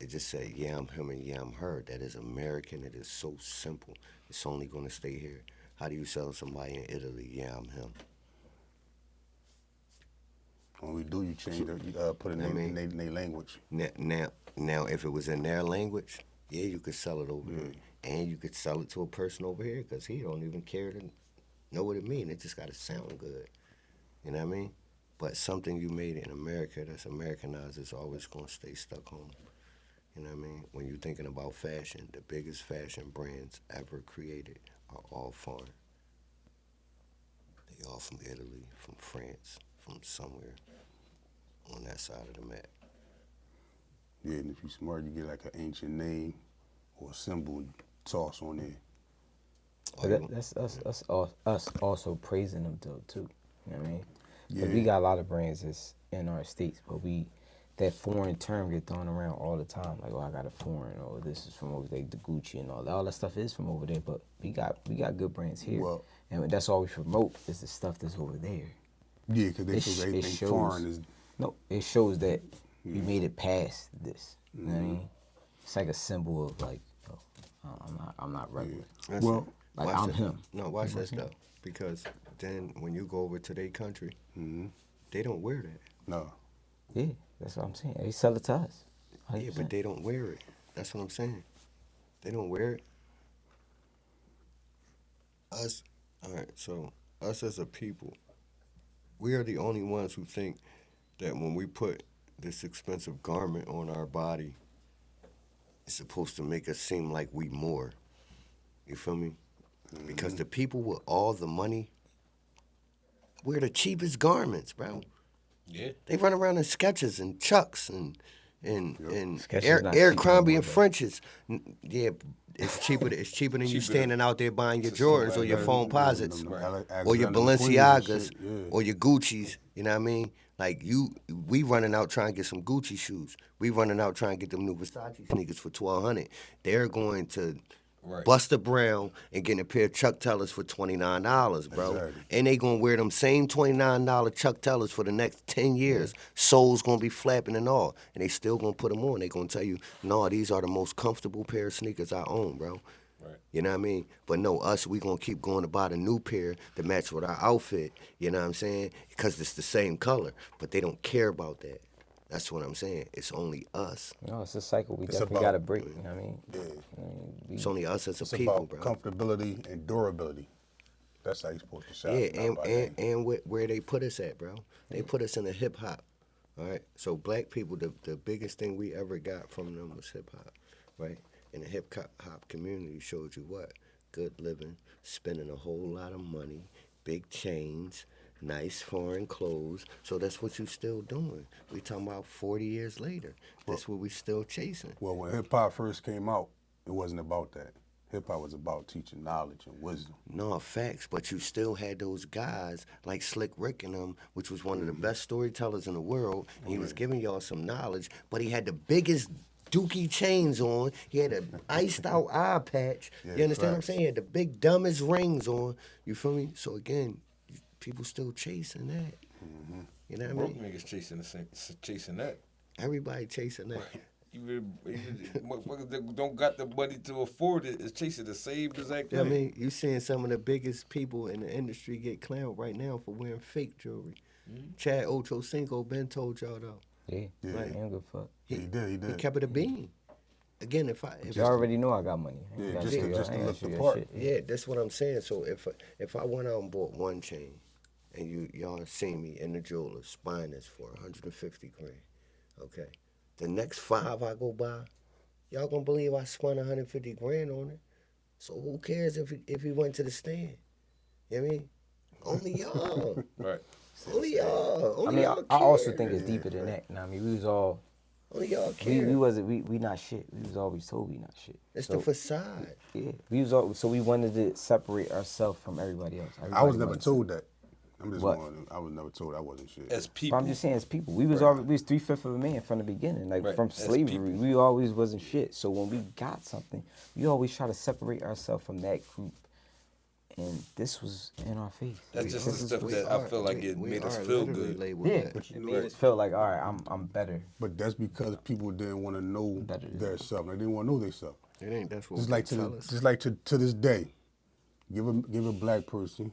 It just said, yeah, I'm him and yeah, I'm her. That is American. It is so simple. It's only going to stay here. How do you sell somebody in Italy? Yeah, I'm him. When we do, you change it. You put it I mean- in their language. Now, if it was in their language, yeah, you could sell it over there. And you could sell it to a person over here because he don't even care to know what it means. It just got to sound good. You know what I mean? But something you made in America that's Americanized is always going to stay stuck home. You know what I mean? When you're thinking about fashion, the biggest fashion brands ever created are all foreign. They all from Italy, from France, from somewhere on that side of the map. Yeah, and if you're smart, you get like an ancient name or a symbol and toss on there. But that's us also praising them though too. You know what I mean? 'Cause we Yeah. got a lot of brands that's in our states, but that foreign term get thrown around all the time. Like, oh, I got a foreign, or this is from over there, the Gucci and all that. All that stuff is from over there, but we got good brands here, Well- and that's all we promote is the stuff that's over there. Yeah, because they It think sh- it everything shows- foreign is. No, it shows that we made it past this. You know what I mean? It's like a symbol of like, oh, I'm not regular. That's Well, it. Like, Watch I'm this. him. No, watch this though. Because then when you go over to their country, they don't wear that. No. Yeah, that's what I'm saying. They sell it to us. Yeah, 100%. but they don't wear it. That's what I'm saying. They don't wear it. Us, all right, so us as a people, we are the only ones who think that when we put this expensive garment on our body, it's supposed to make us seem like we more. You feel me? Because the people with all the money wear the cheapest garments, bro. Yeah. They run around in Skechers and Chucks and Skechers not cheap Abercrombie anymore, and though. Frenches. Yeah, it's cheaper. It's cheaper than you Cheaper standing out there buying your to somebody Jordans or your else. phone Them posits or your Alexander McQueen's and Balenciagas shit, yeah. or your Gucci's. You know what I mean? Like we running out trying to get some Gucci shoes. We running out trying to get them new Versace sneakers for $1,200. They're going to Right. Buster Brown and getting a pair of Chuck Taylors for $29, bro. Exactly. And they gonna wear them same $29 Chuck Taylors for the next 10 years. Soles gonna be flapping and all. And they still gonna put them on. They gonna tell you, no, these are the most comfortable pair of sneakers I own, bro. Right. You know what I mean? But no, us, we gonna keep going to buy the new pair to match with our outfit. You know what I'm saying? Because it's the same color, but they don't care about that. That's what I'm saying. It's only us. No, it's a cycle we It's definitely about- got to break. You know what I mean? Yeah. I mean, It's only us as a It's people, about bro. comfortability and durability. That's how you supposed to shop. Yeah, not by name. and where they put us at, bro. They put us in a hip hop. All right. So black people, the biggest thing we ever got from them was hip hop, right? And the hip hop community showed you what? Good living, spending a whole lot of money, big chains, nice foreign clothes. So that's what you still doing. We talking about 40 years later. That's what we still chasing. Well, when hip hop first came out, it wasn't about that. Hip hop was about teaching knowledge and wisdom. No, facts, but you still had those guys like Slick Rick and them, which was one of the best storytellers in the world. And he was giving y'all some knowledge, but he had the biggest dookie chains on. He had an iced out eye patch. Yeah, You understand what I'm facts. saying? He had the big dumbest rings on. You feel me? So again, people still chasing that. You know what I Broke mean? niggas chasing that. Everybody chasing that. Even motherfuckers that don't got the money to afford it is chasing the same exact You know thing. what I mean? You seeing some of the biggest people in the industry get clowned right now for wearing fake jewelry. Chad Ochocinco been told y'all though. yeah, Yeah. I don't give a fuck. He did. He kept it a bean. Again, if You already know I got money. I ain't Yeah, gotta just show to- you- just I to ain't look gotta show the you part. shit. yeah, that's what I'm saying. So if I went out and bought one chain, and y'all seen me in the jeweler's buying this for 150 grand, okay, the next 5 I go buy, y'all gonna believe I spent 150 grand on it. So who cares if he went to the stand? You know what I mean? Only y'all. Right. Only y'all. I Only mean, y'all I also care. think it's deeper than that. You know what I mean, we was all Only y'all we care. wasn't we not shit. We was always told we not shit. It's So, the facade. yeah, we was all, so we wanted to separate ourselves from everybody else. I was Everybody never wanted to- told that. I'm just What? going. I was never told I wasn't shit. As But people, I'm just saying, as people, we was always we was 3/5 of a man from the beginning, like Right, from as slavery. people. We always wasn't shit. So when we got something, we always try to separate ourselves from that group, and this was in our face. that's just the This is stuff what- that I feel like it we made us are feel literally good. labeled Yeah, that. But you it know made that- us feel like, all right, I'm better. But that's because people didn't want to know Better than their self. They didn't want to know their self. It ain't that's what Just we like tell us. to this day, give a black person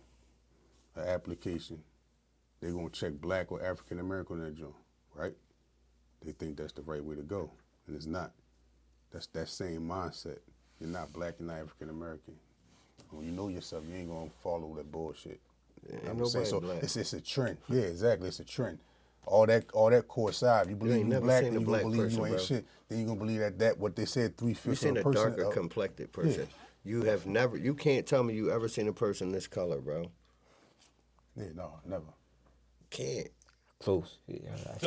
an application. They're gonna check black or African American on that joint, right? They think that's the right way to go, and it's not. That's that same mindset. You're not black, you're not African American. When you know yourself, you ain't gonna follow that bullshit. Ain't I'm just saying, nobody so black. it's a trend. Yeah, exactly. It's a trend. All that coincide. You believe ain't you never black, seen then a you gonna black believe person, you ain't bro. shit. Then you gonna believe that what they said You 3/5 seen of a a person. darker complected person. You have never. You can't tell me you ever seen a person this color, bro. Yeah, no, never. Can't. Close. Yeah,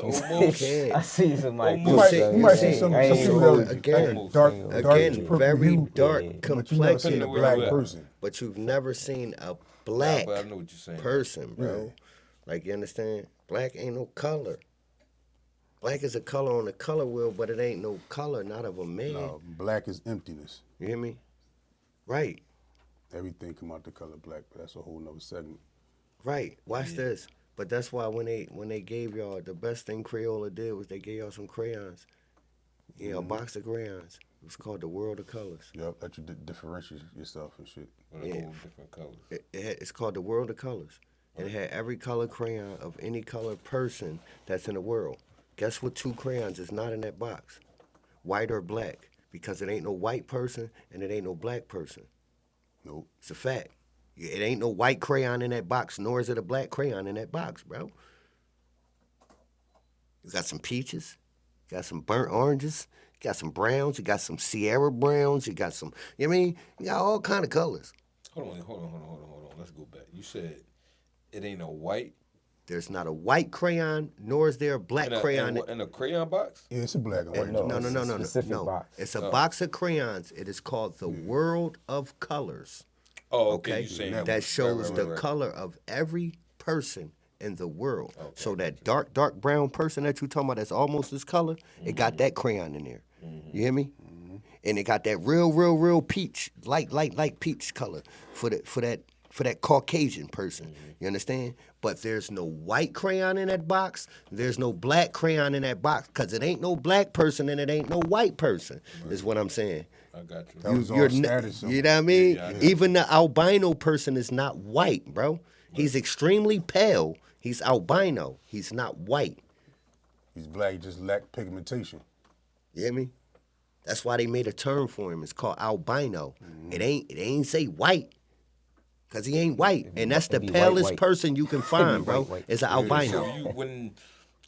Almost. Can't. I see somebody Almost. close. You though, might yeah. see some I ain't people gonna that hold was you. Again, like dark, Again, darkish purple very hue, dark, yeah. but you never seen a Depending on where black you at. person. But you've never seen a Nah, black but I know what you're saying. person, bro. Yeah. Like you understand? Black ain't no color. Black is a color on the color wheel, but it ain't no color, not of a man. No, black is emptiness. You hear me? Right, Everything come out the color black, but that's a whole nother segment. right. Watch this. But that's why when they gave y'all the best thing Crayola did was they gave y'all some crayons. Yeah, a box of crayons. It was called the World of Colors. Yup, that you differentiate yourself and shit. With a whole different colors. It's called the World of Colors. And it had every color crayon of any color person that's in the world. Guess what 2 crayons is not in that box? White or black. Because it ain't no white person and it ain't no black person. Nope. It's a fact. It ain't no white crayon in that box, nor is it a black crayon in that box, bro. You got some peaches, you got some burnt oranges, you got some browns, you got some Sierra browns, you got some, you know what I mean? You got all kind of colors. Hold on. Let's go back. You said it ain't a white There's not a white crayon, nor is there a black crayon. in a crayon box. Yeah, it's a black and white. No, joint. it's a No. specific box. It's a box of crayons. It is called the World of Colors. Oh, Okay, okay. You saying that shows the right. color of every person in the world. So that dark brown person that you talking about that's almost this color, it got that crayon in there. You hear me? And it got that real peach, light peach color for that Caucasian person. You understand? But there's no white crayon in that box. There's no black crayon in that box because it ain't no black person and it ain't no white person. Is what I'm saying. I got you. That was all You're status symbol. you know what I mean? Yeah, I got Even the albino person is not white, bro. He's extremely pale. He's albino. He's not white. He's black, he just lacked pigmentation. You hear me? That's why they made a term for him. It's called albino. It ain't say white. Cause he ain't white. And that's the It'd be palest white. person you can find, bro. white. Is an So albino. you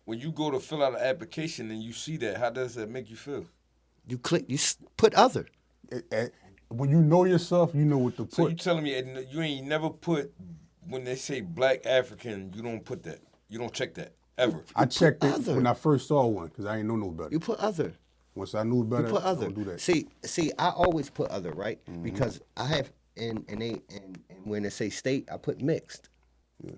when you go to fill out an application and you see that, how does that make you feel? You click, put other. When you know yourself, you know what to So you put. telling me you ain't never put when they say black African, you don't put that. You don't check that ever. I checked it other. when I first saw one because I ain't know no better. You put other. Once I knew better, You put I other. don't do that. See, I always put other, right? Because I have and when they say state, I put mixed. Yeah.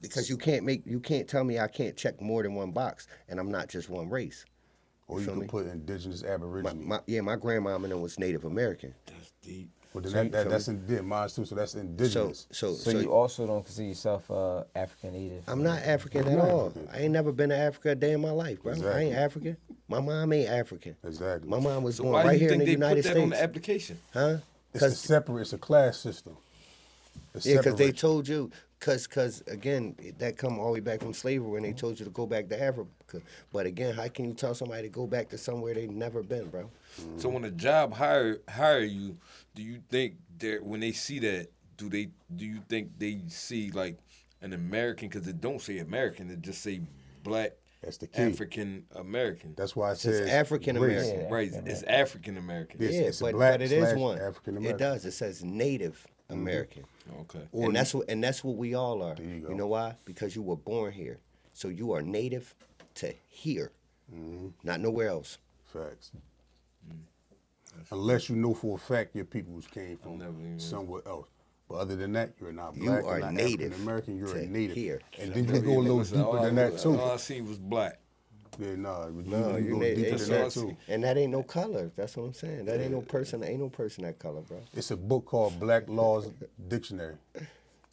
Because you can't tell me I can't check more than one box and I'm not just one race. Or you feel can me? put indigenous aborigine. My grandmama was Native American. That's deep. Well, then So you feel that's mine too. So that's So indigenous. so So you also don't consider yourself African native? I'm not African You're at not all. African. I ain't never been to Africa a day in my life, bro. I Exactly. ain't African. My mom ain't African. Exactly. My mom was So born why do right you here in think the they United put that on States. the application? Huh? It's a class system. Yeah, because they told you, because again, that come all the way back from slavery when they told you to go back to Africa. But again, how can you tell somebody to go back to somewhere they've never been, bro? So when a job hire you, do you think when they see that, do you think they see like an American? Because it don't say American, it just say black That's the key. African American. That's why it It says says African race. American. Right, it's African American. Yes, Yeah, it's a but black it is slash one. African It American. does. It says Native American. Okay. Or And that's what we all are. you go. You know why? Because you were born here. So you are native to here. Not nowhere else. Facts. Unless you know for a fact your peoples came from never even- somewhere else. But other than that, you're not You black, are you're not native African American, you're to a native. here. And then you go a little Listen, deeper than that too. All I seen was black. Yeah, nah, No, you go native. deeper That's than all I that see. too. And that ain't no color. That's what I'm saying. That ain't no person. Ain't no person that color, bro. It's a book called Black Laws Dictionary.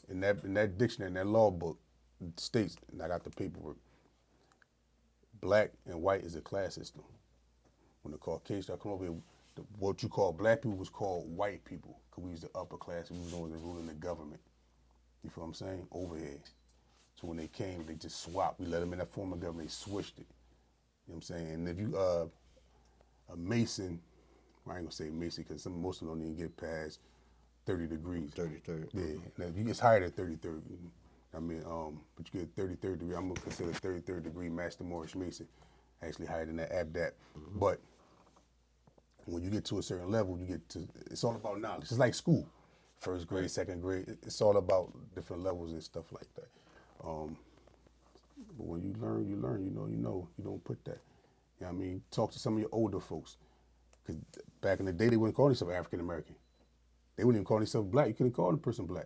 In that dictionary, in that law book, it states, and I got the paperwork, black and white is a class system. When the Caucasians come over here, what you call black people was called white people, because we was the upper class, we was the ones that ruling the government. You feel what I'm saying? Over here. So when they came, they just swapped. We let them in that form of government, they switched it. You know what I'm saying? And if you a Mason, I ain't gonna say Mason because most of them don't even get past 30 degrees. 33rd. Yeah. Now if you get higher than 33rd, I mean, but you get 33rd degree, I'm gonna consider 33rd degree Master Morris Mason actually higher than that ABDAP. But when you get to a certain level, it's all about knowledge. It's like school. First grade, second grade, it's all about different levels and stuff like that. But when you learn, you know. You don't put that. You know what I mean? Talk to some of your older folks. Because back in the day, they wouldn't call themselves African American. They wouldn't even call themselves black. You couldn't call the person black.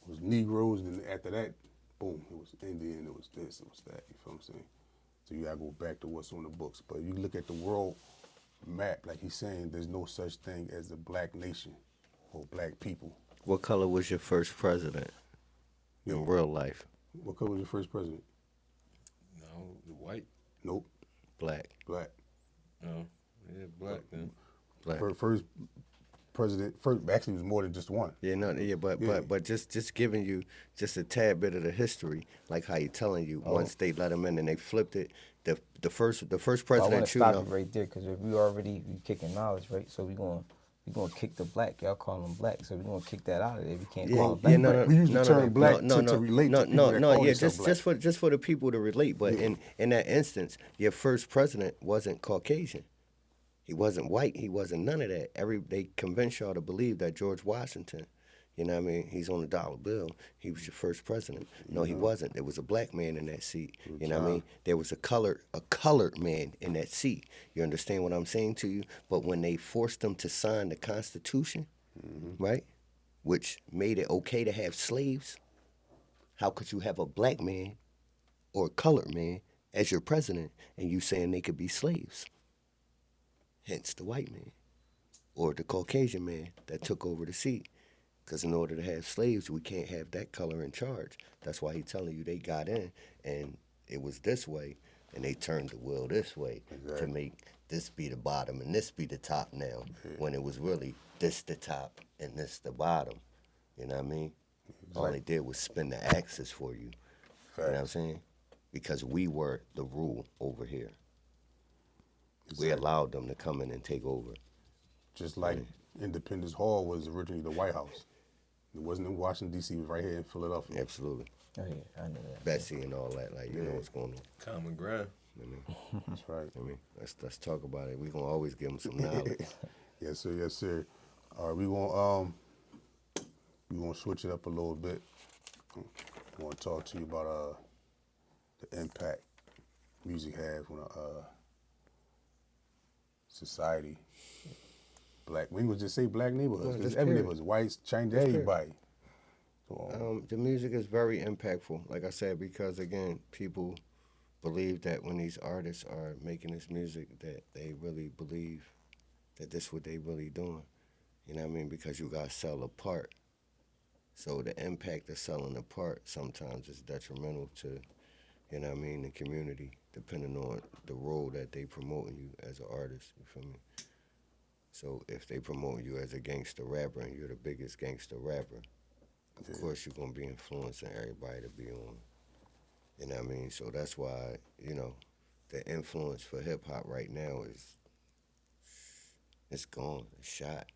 It was Negroes, and then after that, boom, it was Indian, it was this, it was that. You feel what I'm saying? So you gotta go back to what's on the books. But you look at the world map, like he's saying, there's no such thing as a black nation or black people. What color was your first president in real life? What color was your first president? No, white. Nope, Black. black. No, yeah, black then. Black. First president, actually it was more than just one. Yeah, no, yeah, but Yeah. but just giving you just a tad bit of the history, like how you telling you once they let them in and they flipped it. The first I want to president, you stop know, it right there because if we kicking knowledge, right? So we gonna kick the black. Y'all call them black, so we gonna kick that out of there. We can't call them black. yeah, no, We use the term black to relate to people that call yeah, themselves black. just for the people to relate. But in that instance, your first president wasn't Caucasian. He wasn't white. He wasn't none of that. They convinced y'all to believe that George Washington, you know what I mean, he's on the dollar bill. He was your first president. No, he wasn't. There was a black man in that seat. You know what I mean? There was a colored man in that seat. You understand what I'm saying to you? But when they forced him to sign the Constitution, right, which made it okay to have slaves, how could you have a black man or a colored man as your president and you saying they could be slaves? Hence the white man or the Caucasian man that took over the seat. Because in order to have slaves, we can't have that color in charge. That's why he's telling you they got in and it was this way and they turned the wheel this way to make this be the bottom and this be the top now, when it was really this the top and this the bottom. You know what I mean? All they did was spin the axis for you. Facts. You know what I'm saying? Because we were the rule over here. Exactly. We allowed them to come in and take over. Just like Independence Hall was originally the White House. It wasn't in Washington, D.C., it was right here in Philadelphia. Absolutely. Oh yeah, I know that. Bessie and all that, like, you know what's going on. Common ground. I mean, That's right. let's talk about it. We're going to always give them some knowledge. Yes, sir. Yes, sir. All right, we gonna switch it up a little bit. I want to talk to you about the impact music have on society. Black. We ain't gonna just say black neighborhoods. No, Because just every period. neighborhood, whites, Chinese, Just period. everybody. So, The music is very impactful, like I said, because, again, people believe that when these artists are making this music that they really believe that this what they really doing. You know what I mean? Because you got to sell a part. So the impact of selling a part sometimes is detrimental to, you know what I mean, the community, depending on the role that they promoting you as an artist. You feel me? So if they promote you as a gangster rapper and you're the biggest gangster rapper, of course you're going to be influencing everybody to be on. You know what I mean? So that's why, you know, the influence for hip-hop right now is, it's gone. It's shot.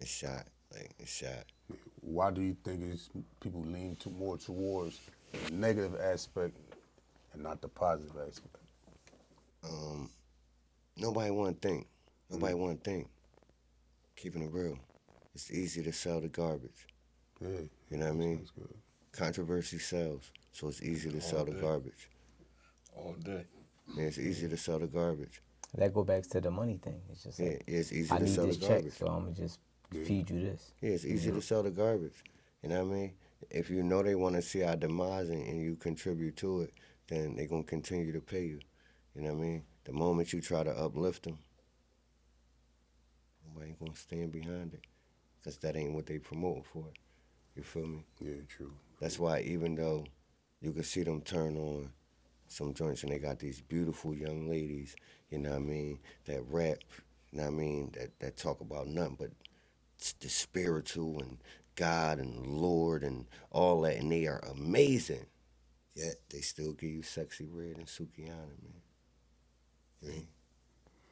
It's shot. Like, it's shot. why do you think people lean more towards the negative aspect and not the positive aspect? Nobody want to think. Nobody want to think. Keeping it real. It's easy to sell the garbage. Yeah. You know what I mean? That's good. Controversy sells, so it's easy to sell the day. garbage. All day. Yeah, it's easy to sell the garbage. That go back to the money thing. It's just Yeah, like, it's easy I to need sell this the check, garbage. so I'm gonna just feed you this. Yeah, it's easy to sell the garbage. You know what I mean? If you know they want to see our demise and you contribute to it, then they're going to continue to pay you. You know what I mean? The moment you try to uplift them, nobody going to stand behind it because that ain't what they promoting for. You feel me? Yeah, true. That's why even though you can see them turn on some joints and they got these beautiful young ladies, you know what I mean, that rap, you know what I mean, that talk about nothing but the spiritual and God and Lord and all that, and they are amazing. Yet they still give you Sexy Red and Sukihana, man. You mean?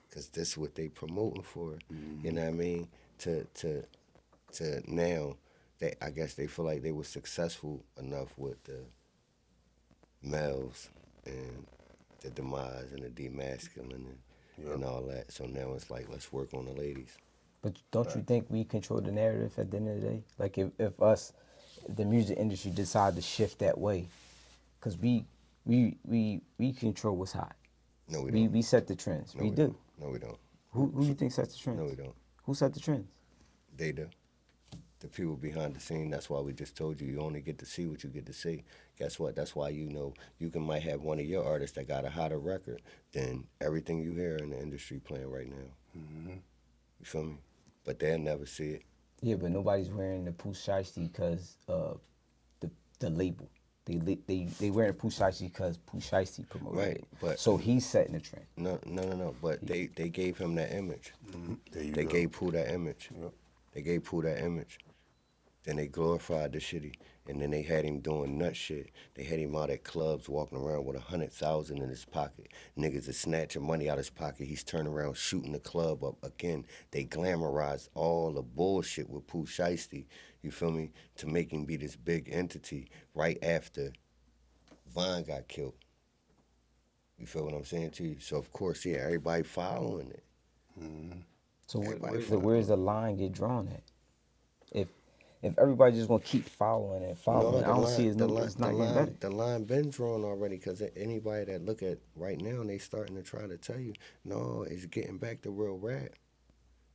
Because this is what they promoting for. You know what I mean? To now, I guess they feel like they were successful enough with the males and the demise and the demasculine and all that. So now it's like, let's work on the ladies. But don't you think we control the narrative at the end of the day? Like if us, the music industry, decide to shift that way, because we control what's hot. No, we don't. We set the trends. No, we do. No, we don't. Who you think sets the trends? No, we don't. Who set the trends? They do. The people behind the scene. That's why we just told you only get to see what you get to see. Guess what? That's why you know you might have one of your artists that got a hotter record than everything you hear in the industry playing right now. You feel me? But they'll never see it. Yeah, but nobody's wearing the Pooh Shiesty because of the label. They wearing Pooh Shiesty because Pooh Shiesty promoted Right, it. but- So he's setting the trend. No. But they gave him that image. There you They go. gave Pooh that image. Yep. They gave Pooh that image. Then they glorified the shitty. And then they had him doing nut shit. They had him out at clubs walking around with 100,000 in his pocket. Niggas is snatching money out his pocket. He's turning around shooting the club up again. They glamorized all the bullshit with Pooh Shiesty, you feel me, to make him be this big entity right after Vaughn got killed. You feel what I'm saying to you? So of course, yeah, everybody following it. So Everybody where's the line get drawn at? If everybody just gonna keep following and following, I don't see it's not getting better. The line been drawn already because anybody that look at right now and they starting to try to tell you, no, it's getting back to real rap.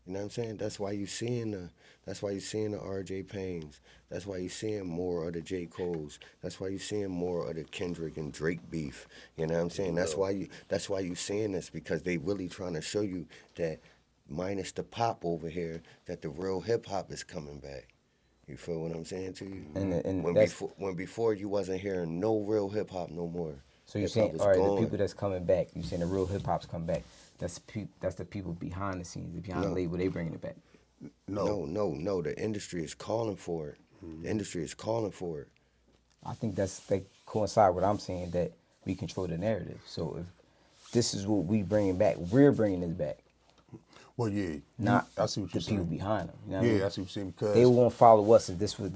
You know what I'm saying? That's why you seeing the RJ Paynes. That's why you seeing more of the J. Coles. That's why you seeing more of the Kendrick and Drake beef. You know what I'm saying? That's why you seeing this, because they really trying to show you that minus the pop over here, that the real hip hop is coming back. You feel what I'm saying to you? And when before you wasn't hearing no real hip hop no more. So you're Hip-hop saying, was all right, gone. the people that's coming back, you're saying the real hip hop's come back. That's the people behind the scenes, behind No. the label. They bringing it back. No. No. The industry is calling for it. The industry is calling for it. I think they coincide with what I'm saying, that we control the narrative. So if this is what we bringing back, we're bringing this back, Well, yeah. not I see what the you're people saying. behind them. You know what I Yeah, mean? I see what you're saying because They won't follow us if this was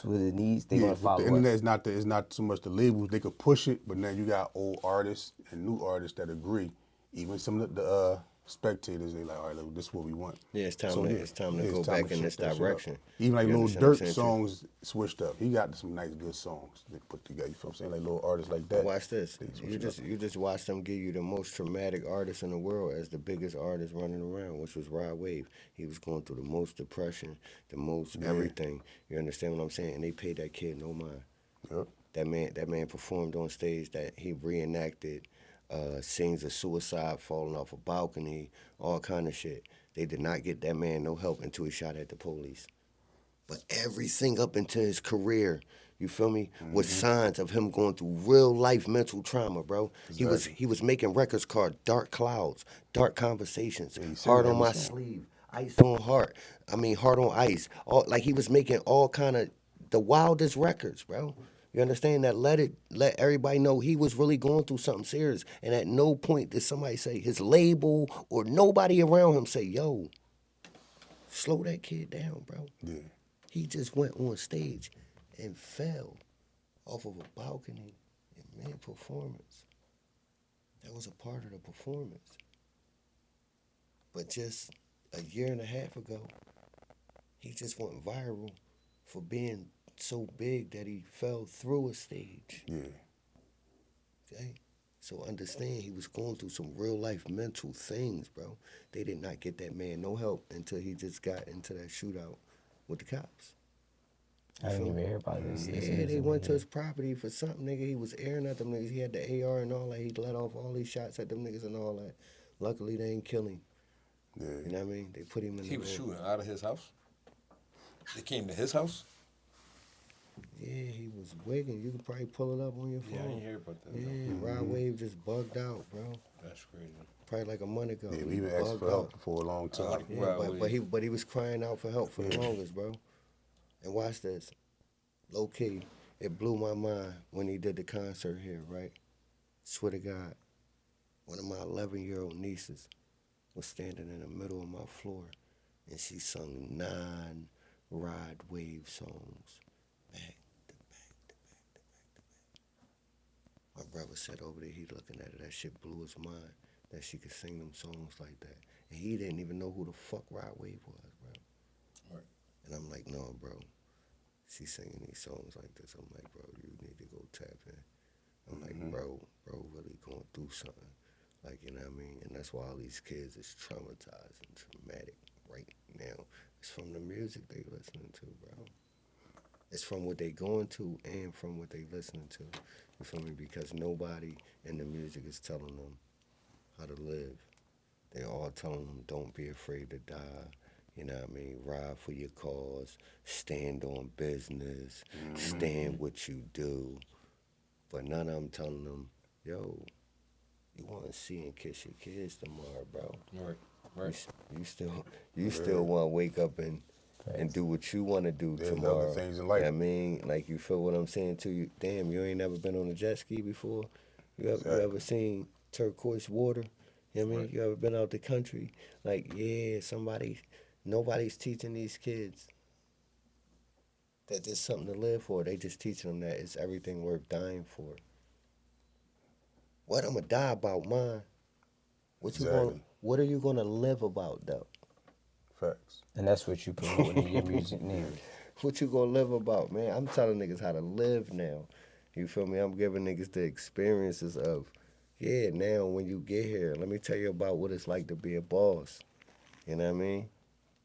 what it needs. They yeah, gonna with follow the internet us. it's not so much the labels. They could push it, but now you got old artists and new artists that agree. Even some of the spectators, they like, all right, look, this is what we want. Yeah, it's time So, to yeah, it's time to yeah, go it's time back to in shift this that shit up. direction. Even like You Lil understand what I'm Durk saying, too? songs switched up. He got some nice good songs they put together. You feel what I'm saying? Like little artists like that. Watch this. they switch You it up. just watch them give you the most traumatic artist in the world as the biggest artist running around, which was Rod Wave. He was going through the most depression, the most everything. You understand what I'm saying? And they paid that kid no mind. Yep. That man performed on stage. That he reenacted scenes of suicide, falling off a balcony, all kind of shit. They did not get that man no help until he shot at the police. But everything up into his career, you feel me, was signs of him going through real life mental trauma, bro. Exactly. He was making records called Dark Clouds, Dark Conversations, Yeah, he sang Heart on every My song. Sleeve, Ice on Heart. I mean Heart on Ice. All like he was making all kind of the wildest records, bro. You understand that? Let everybody know he was really going through something serious. And at no point did somebody say his label or nobody around him say, yo, slow that kid down, bro. Yeah. He just went on stage and fell off of a balcony in mid-performance. That was a part of the performance. But just a year and a half ago, he just went viral for being so big that he fell through a stage. Yeah. Okay? So understand he was going through some real life mental things, bro. They did not get that man no help until he just got into that shootout with the cops. I didn't even hear about this. This Yeah, is they went to yeah. his property for something, nigga. He was airing at them niggas. He had the AR and all that. He let off all these shots at them niggas and all that. Luckily, they ain't kill him. Yeah. You know what I mean? They put him in He the was room. shooting out of his house. They came to his house. Yeah, he was wigging. You can probably pull it up on your phone. Yeah, I didn't hear about that. Yeah, Rod Wave just bugged out, bro. That's crazy. Probably like a month ago. Yeah, He we been asking bugged for help out. for a long time. like Yeah, Rod Wave. but he was crying out for help for the longest, bro. And watch this. Low key, it blew my mind when he did the concert here, right? Swear to God, one of my 11-year-old nieces was standing in the middle of my floor, and she sung 9 Rod Wave songs back to back to back to back to back. My brother sat over there, he looking at it. That shit blew his mind that she could sing them songs like that. And he didn't even know who the fuck Rod Wave was, bro. Right. And I'm like, no, bro. She's singing these songs like this. I'm like, bro, you need to go tap in. I'm like, bro really going through something. Like, you know what I mean? And that's why all these kids is traumatized and traumatic right now. It's from the music they listening to, bro. It's from what they going to and from what they listening to. You feel me? Because nobody in the music is telling them how to live. They all telling them, don't be afraid to die. You know what I mean? Ride for your cause, stand on business, stand what you do. But none of them telling them, yo, you want to see and kiss your kids tomorrow, bro. Right. Right. You still want to wake up and do what you want to do There's tomorrow. other things in life. You know what I mean? Like, you feel what I'm saying to you? Damn, you ain't never been on a jet ski before? You ever seen turquoise water? You know what I mean? Right. You ever been out the country? Like, yeah, nobody's teaching these kids that there's something to live for. They just teaching them that it's everything worth dying for. What I'm gonna die about, mine. Exactly. What are you gonna live about, though? Facts. And that's what you promoting in your music now. What you gonna live about, man? I'm telling niggas how to live now. You feel me? I'm giving niggas the experiences of, yeah, now when you get here, let me tell you about what it's like to be a boss. You know what I mean?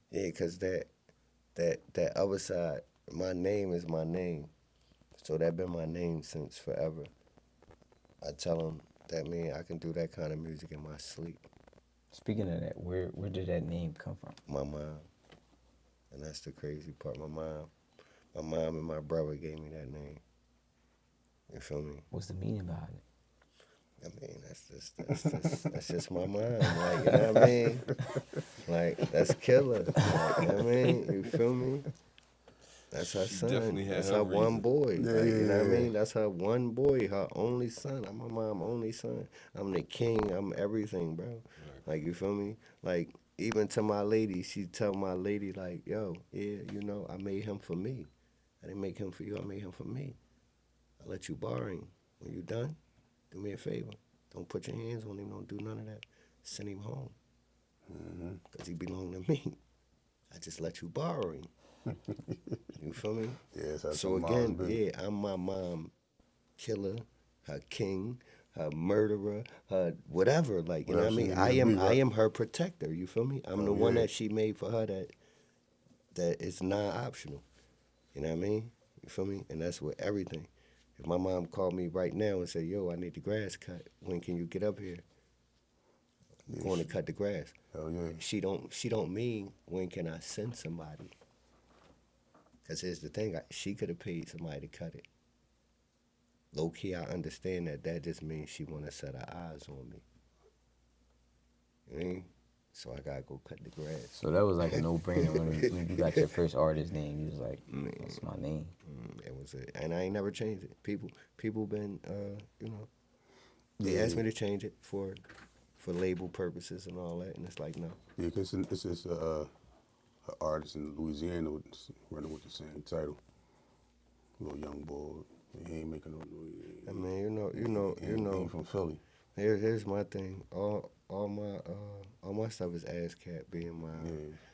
Yeah, cause that other side, my name is my name. So that been my name since forever. I tell them that, man, I can do that kind of music in my sleep. Speaking of that, where did that name come from? My mom. And that's the crazy part. My mom and my brother gave me that name. You feel me? What's the meaning behind it? I mean, that's just my mind. Like, you know what I mean? Like, that's Killer. Like, you know what I mean? You feel me? That's her She son. definitely had That's her her one reason. boy. Yeah, Like, you know what I yeah. mean? That's her one boy, her only son. I'm my mom's only son. I'm the king. I'm everything, bro. Like, you feel me? Like, even to my lady, she tell my lady, like, yo, yeah, you know, I made him for me. I didn't make him for you. I made him for me. I let you borrow him. When you done, do me a favor. Don't put your hands on him. Don't do none of that. Send him home. Because he belong to me. I just let you borrow him. You feel me? Yes, that's So some mom's again, business. yeah, I'm my mom killer, her king, her murderer, her whatever. Like, you know what I Whatever she mean? need me to be, I right? am her protector. You feel me? I'm Oh, the one yeah. that she made for her that is non-optional. You know what I mean? You feel me? And that's with everything. If my mom called me right now and said, "Yo, I need the grass cut. When can you get up here? I'm going to cut the grass." Hell yeah. She don't mean when can I send somebody? Because here's the thing, she could have paid somebody to cut it. Low key, I understand that just means she want to set her eyes on me. You know what I mean? So I gotta go cut the grass. So that was like a no-brainer when you got your first artist name. You was like, that's my name. It was it, and I ain't never changed it. People been, you know, they asked me to change it for label purposes and all that, and it's like no. Yeah, because this is an artist in Louisiana running with the same title. Little young boy. He ain't making no noise. I mean, He ain't from Philly. Here's my thing. All my stuff is ASCAP, being my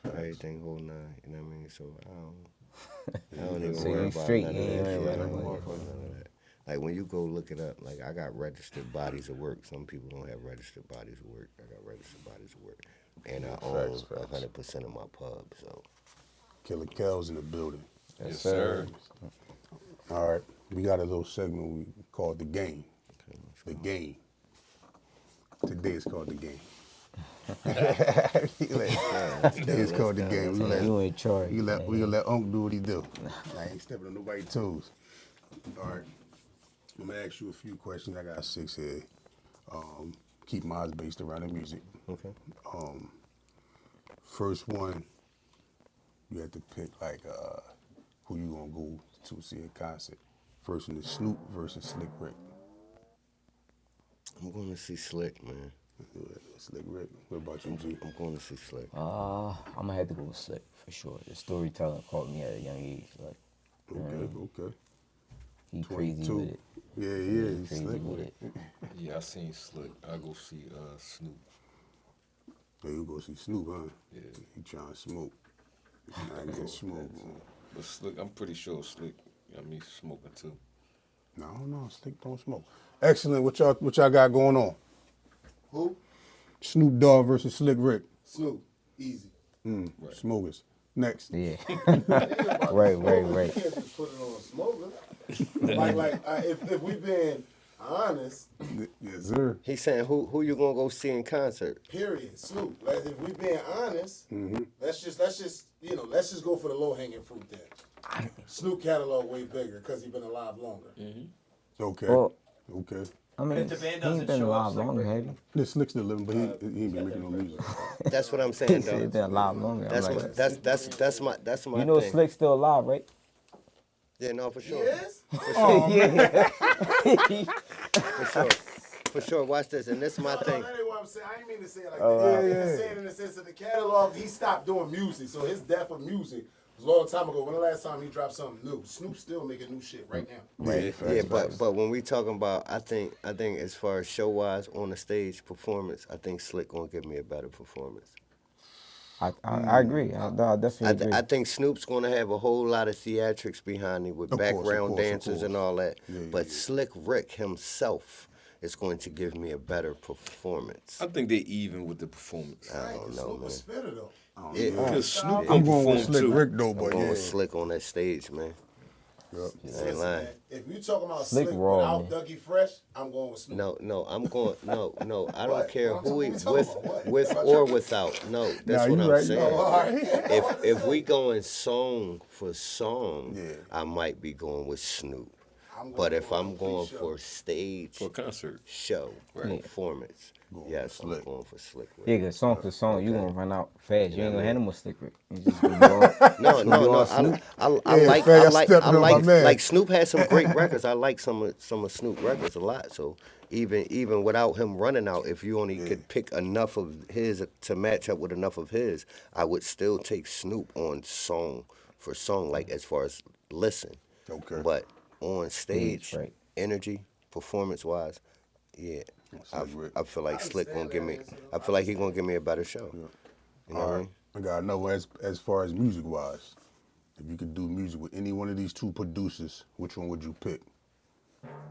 Yeah, everything whole nine. You know what I mean? So I don't even So worry you about straight, none you of ain't that. worried Yeah, I about don't none worry of about none of that. Like when you go look it up, like I got registered bodies of work. Some people don't have registered bodies of work. I got registered bodies of work, and I own Facts. 100% of my pub. So Killer Kels in the building. Yes, sir. All right, we got a little segment we called The Game. The Game. Today it's called The Game. Today it's called The Game. You in charge. We gonna let Unc do what he do. I ain't stepping on nobody's toes. All right, I'm gonna ask you a few questions. I got 6 here. Keep my eyes based around the music. okay. First one, you have to pick like who you gonna go to see a concert. First one is Snoop versus Slick Rick. I'm going to see Slick, man. Slick Rick. What about you, G? I'm going to see Slick. I'm gonna have to go with Slick for sure. The storytelling caught me at a young age. Like, Okay. he crazy with it. Yeah, he's Crazy Slick with with it. it. Yeah, I seen Slick. I go see Snoop. Yeah, you go see Snoop, huh? Yeah. He trying to smoke. He trying to get smoke. But Slick, I'm pretty sure Slick, I mean, smoking too. No, Slick don't smoke. Excellent. What y'all got going on? Who? Snoop Dogg versus Slick Rick. Snoop. Easy. Smokers. Next. Yeah. Right. Right. You can't just put it on a smoker. if we being honest, Yes, sir. He's saying who you gonna go see in concert? period. Snoop. Like, if we being honest, let's just go for the low hanging fruit there. Snoop catalog way bigger because he been alive longer. Okay. Well, Okay. I mean, If the band he ain't doesn't been show up, alive Slick longer, Rick have he? This Slick's still living, but he ain't been making no music. That's what I'm saying, He though. been alive longer. I'm That's like, my that's my you know, thing. Slick's still alive, right? Yeah, no, for sure. Yes? For sure. Watch this, and this is my No, thing. that ain't what I'm saying. I didn't mean to say it like that. I'm just saying in the sense of the catalog, he stopped doing music. So his death of music was a long time ago. When the last time he dropped something new? Snoop's still making new shit right now. Yeah, but when we talking about, I think as far as show wise on the stage performance, I think Slick gonna give me a better performance. I agree. I definitely agree. I think Snoop's gonna have a whole lot of theatrics behind him with Of course, background of dancers and course. all that. Yeah, but yeah. Slick Rick himself is going to give me a better performance. I think they even with the performance. I don't know, Snoop man. was spitter though. Because Snoop I'm gonna going with perform Slick too. Rick though, I'm but going yeah. with Slick on that stage, man. Yep. I ain't Listen, lying. man, if you talking about Slick Slick raw, without man. Dougie Fresh, I'm going with Snoop. No, I'm going. No, I don't What? care What who he we talking about? What? with or without. No, that's Nah, what you I'm right, you saying. All right. If we going song for song, Yeah. I might be going with Snoop. I'm But going if for a I'm complete going show. for stage For a concert. show Right. performance, Going yes, for I'm Slick. going for Slick Rick. Yeah, cause song to song, you Okay. gonna run out fast. You know ain't what gonna I handle mean? more Slick Rick. You just gonna be on. No, It's gonna be no, on no. Snoop. Yeah, fam, y'all stepping on my man. Like Snoop has some great records. I like some of Snoop records a lot. So even without him running out, if you only could pick enough of his to match up with enough of his, I would still take Snoop on song for song, like as far as listen. Okay. But on stage, right. energy, performance wise, yeah, Slick Rick. I feel like I Slick gonna give understand me. that answer, I though. feel like he gonna give me a better show. You know All what I right. mean? I gotta know as far as music wise, if you could do music with any one of these two producers, which one would you pick?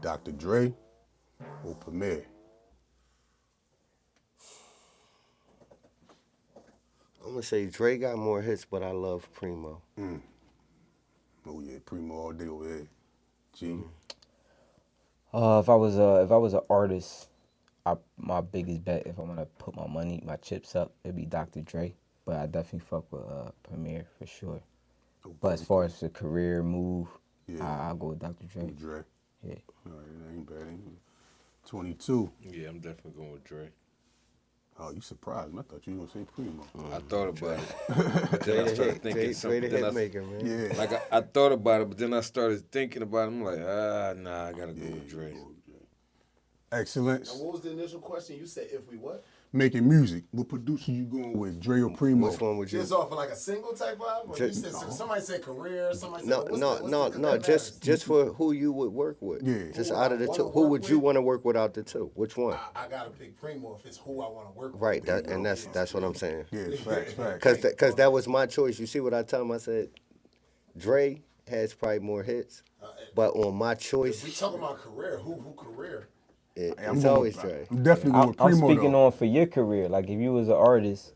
Dr. Dre or Premier? I'm gonna say Dre got more hits, but I love Primo. Oh yeah, Primo all day over there. G. If I was an artist, my biggest bet if I'm gonna put my chips up, it'd be Dr. Dre. But I definitely fuck with Premier for sure. But as far as the career move, Yeah. I'll go with Dr. Dre. Dre. Yeah. All right, that ain't bad. Ain't bad. 22. Yeah, I'm definitely going with Dre. Oh, you surprised me. I thought you were gonna say Primo. I thought about it, but then I started thinking Dre something. the Then hit I, maker, man. Yeah. like I thought about it, but then I started thinking about it. I'm like, nah, I gotta go with Dre. Excellence. Now, what was the initial question? You said if we what? Making music. What producer you going with? Dre or Primo? Which one would you? Just off of like a single type vibe? Or you said, somebody said career, somebody said, No, just for who you would work with. Yeah. Just Who out I of the wanna two, who work would you with? want to work with out the two? Which one? I gotta pick Primo if it's who I want to work with. Right, There you that, go. and that's Yeah. that's what I'm saying. Yeah, facts. Cause that was my choice. You see what I tell him? I said, Dre has probably more hits, but on my If we choice, talking about career, who career? it's always Dre. I'm definitely going with I'm Primo speaking though. on for your career. Like if you was an artist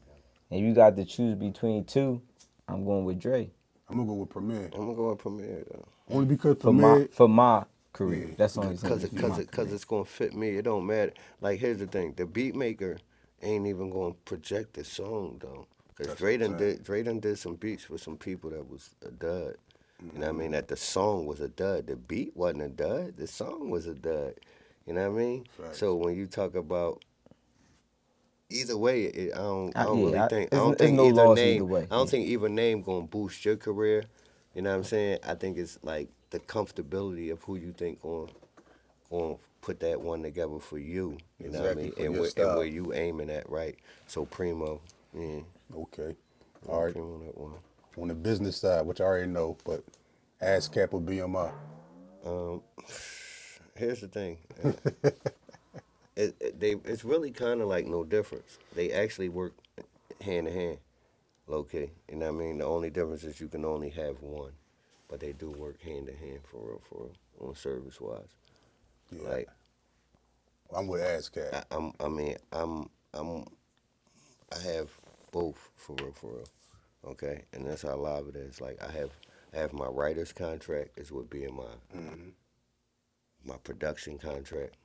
and you got to choose between two, I'm going with Dre. I'm gonna go with Premier. I'm gonna go with Premier though. Only because For Premier. my career. That's the only thing. Cause it's gonna fit me. It don't matter. Like here's the thing: the beat maker ain't even gonna project the song though. Cause Dre done did some beats for some people that was a dud. You know what I mean? That the song was a dud. The beat wasn't a dud. The song was a dud. You know what I mean? Facts. So when you talk about either way, I don't Yeah, really think. I it's- don't it's think no either loss name. either way. I don't think either name gonna boost your career. You know what I'm saying? I think it's like the comfortability of who you think going put that one together for you. You know what I Exactly, mean? for And your where, style. and where you aiming at, right? So Primo, yeah. Okay. All right. Primo that one. On the business side, which I already know, but ASCAP or BMI. Here's the thing. It's really kind of like no difference. They actually work hand in hand, low key. You know what I mean? The only difference is you can only have one, but they do work hand in hand for real, on service wise. Yeah. Like I'm with ASCAP. I have both for real. Okay, and that's how live it is. Like I have my writer's contract is with BMI. My production contract,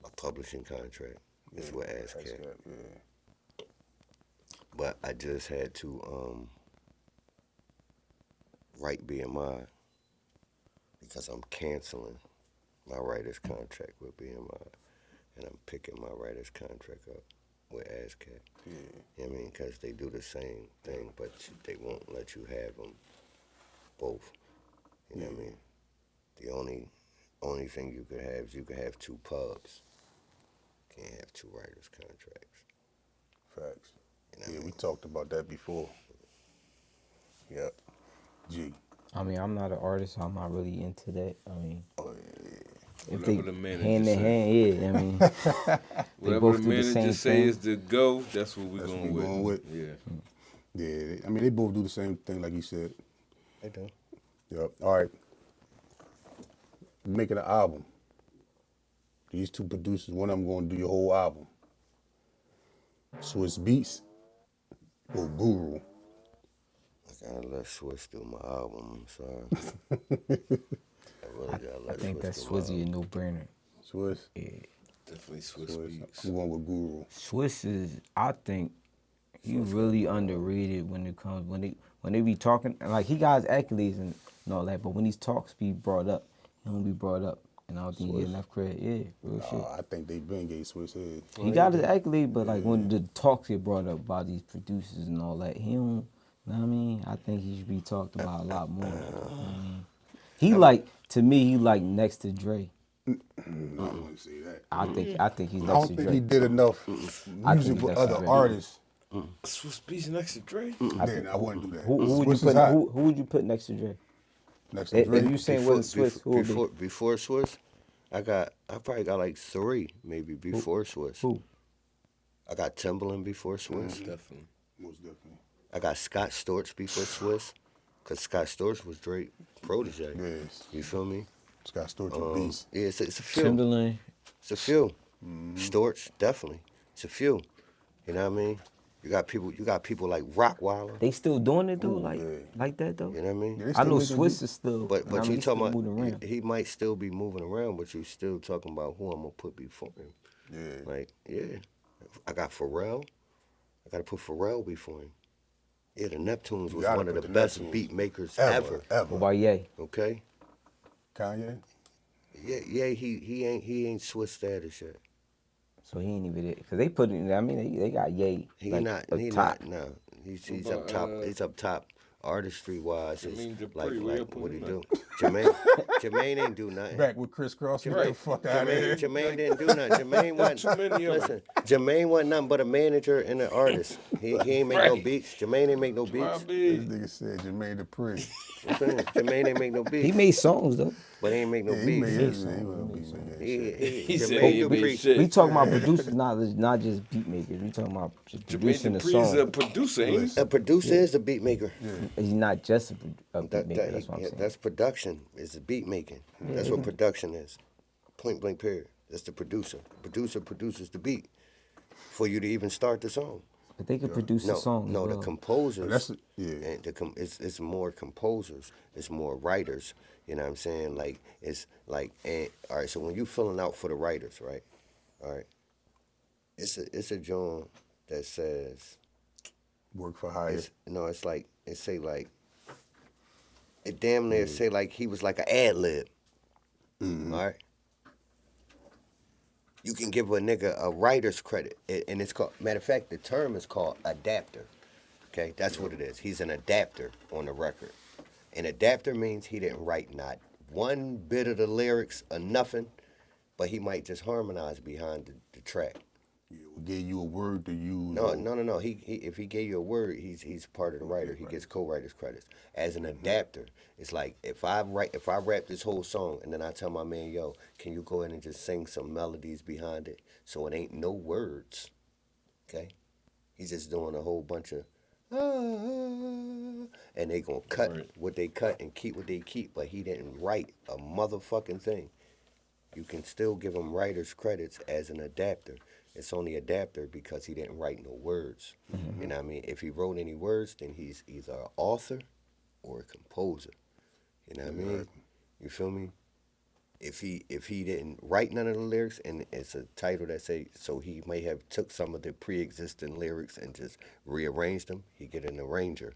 my publishing contract is with ASCAP. Yeah. But I just had to write BMI because I'm canceling my writer's contract with BMI, and I'm picking my writer's contract up with ASCAP. Yeah. You know what I mean? Because they do the same thing, but they won't let you have them both. You know what I mean? The only thing you could have is you could have two pubs. You can't have two writers' contracts. Facts. You know what I Yeah, we mean? talked about that before. Yep. G. I mean, I'm not an artist, so I'm not really into that. I mean, if Whatever they the manager hand in say. hand, yeah. I mean, they Whatever both the do the manager same say thing. is the go, that's what we're That's going what we with. going with. Yeah. Yeah, I mean, they both do the same thing, like you said. They do. Yep. All right. Making an album. These two producers, one of them going to do your whole album. Swiss Beats or Guru. I gotta let Swiss do my album. I'm sorry. I really gotta I let think Swiss that's do my Swizzy a album. no-brainer. Swiss. Yeah. Definitely Swiss Swiss. Beats. I'm going with Guru. Swiss is, I think, he really underrated when it comes when they be talking. And like he got his accolades and all that, but when these talks be brought up, He don't be brought up. And I don't think he get enough credit. Yeah, real shit. I think they been gave Swiss head. He got his accolade, but like when the talks get brought up about these producers and all that, he don't, you know what I mean? I think he should be talked about a lot more. You know what I mean? He like, to me, he like next to Dre. I wouldn't say that. I think he's I next to don't think Dre. he did enough I music think with that's other Dre. artists. Swiss Beats next to Dre. Then I wouldn't do that. Who would you Swiss is put? hot. Who would you put next to Dre? Next to Dre. If you saying wasn't Swiss, who would be? Before Swiss, I probably got like 3 maybe before Swiss. Who? I got Timbaland before Swiss. Definitely. Most definitely. I got Scott Storch before Swiss, cause Scott Storch was Drake protege. Yes. You feel me? Scott Storch a beast. Yeah, it's a few. Timberland. It's a few. Storch, definitely. It's a few. You know what I mean? You got people like Rockweiler. They still doing it though, yeah. like that though. You know what I mean? Yeah, they I still know making Swiss beats. is still, But I mean, you he's still talking moving about around. he might still be moving around, but you still talking about who I'm gonna put before him. Yeah. Like, yeah. I got Pharrell. I gotta put Pharrell before him. Yeah, the Neptunes was gotta one of put the the best Neptunes. beat makers Ever. What Ever. about Ye? Okay? Kanye? Yeah, he ain't Swiss status yet. So he ain't even there. Cause they put it, I mean, they got Ye. He like, not up he top. not no. He's But, up top. He's up top artistry wise. Jermaine It's Dupri, where you like what he putting do. Jermaine ain't do nothing. Back with Chris Cross. Get the fuck out of here. Jermaine didn't do nothing. Jermaine wasn't. Too many of Listen, Jermaine wasn't nothing but a manager and an artist. He ain't make no beats. Jermaine ain't make no beats. My This big. nigga said Jermaine Dupri. I'm saying, Jermaine ain't make no beats. He made songs though. but he ain't make no He beats. made his name. He was a beat maker. He said Jermaine he made Dupri- shit. We talking about producers, not just beat makers. We talking about just producing Jermaine the Dupri's a song. producer, ain't he? A producer is a beat maker. He's not just a beat maker. That- That's what I'm saying. that's production. Is the beat making. That's what production is. Point blank. Period. That's the producer. Producer produces the beat for you to even start the song. But they could produce a song. No, as the well. composers. Yeah. And it's more composers. It's more writers. You know what I'm saying? Like it's like all right. So when you filling out for the writers, right? All right. It's a joint that says Work for hire. it's like it say like it damn near say like he was like an ad lib. All right. You can give a nigga a writer's credit, and it's called. Matter of fact, the term is called adapter. Okay, that's what it is. He's an adapter on the record. An adapter means he didn't write not one bit of the lyrics or nothing, but he might just harmonize behind the track. Gave you a word to use. No. He if he gave you a word, he's part of the writer. He gets co-writers credits. As an adapter, it's like if I rap this whole song and then I tell my man, yo, can you go in and just sing some melodies behind it so it ain't no words, okay? He's just doing a whole bunch of and they gonna cut what they cut and keep what they keep, but he didn't write a motherfucking thing. You can still give him writer's credits as an adapter. It's only adapter because he didn't write no words. You know what I mean? If he wrote any words, then he's either an author or a composer. You know what I mean? You feel me? If he didn't write none of the lyrics and it's a title that say, so he may have took some of the pre-existing lyrics and just rearranged them, he get an arranger.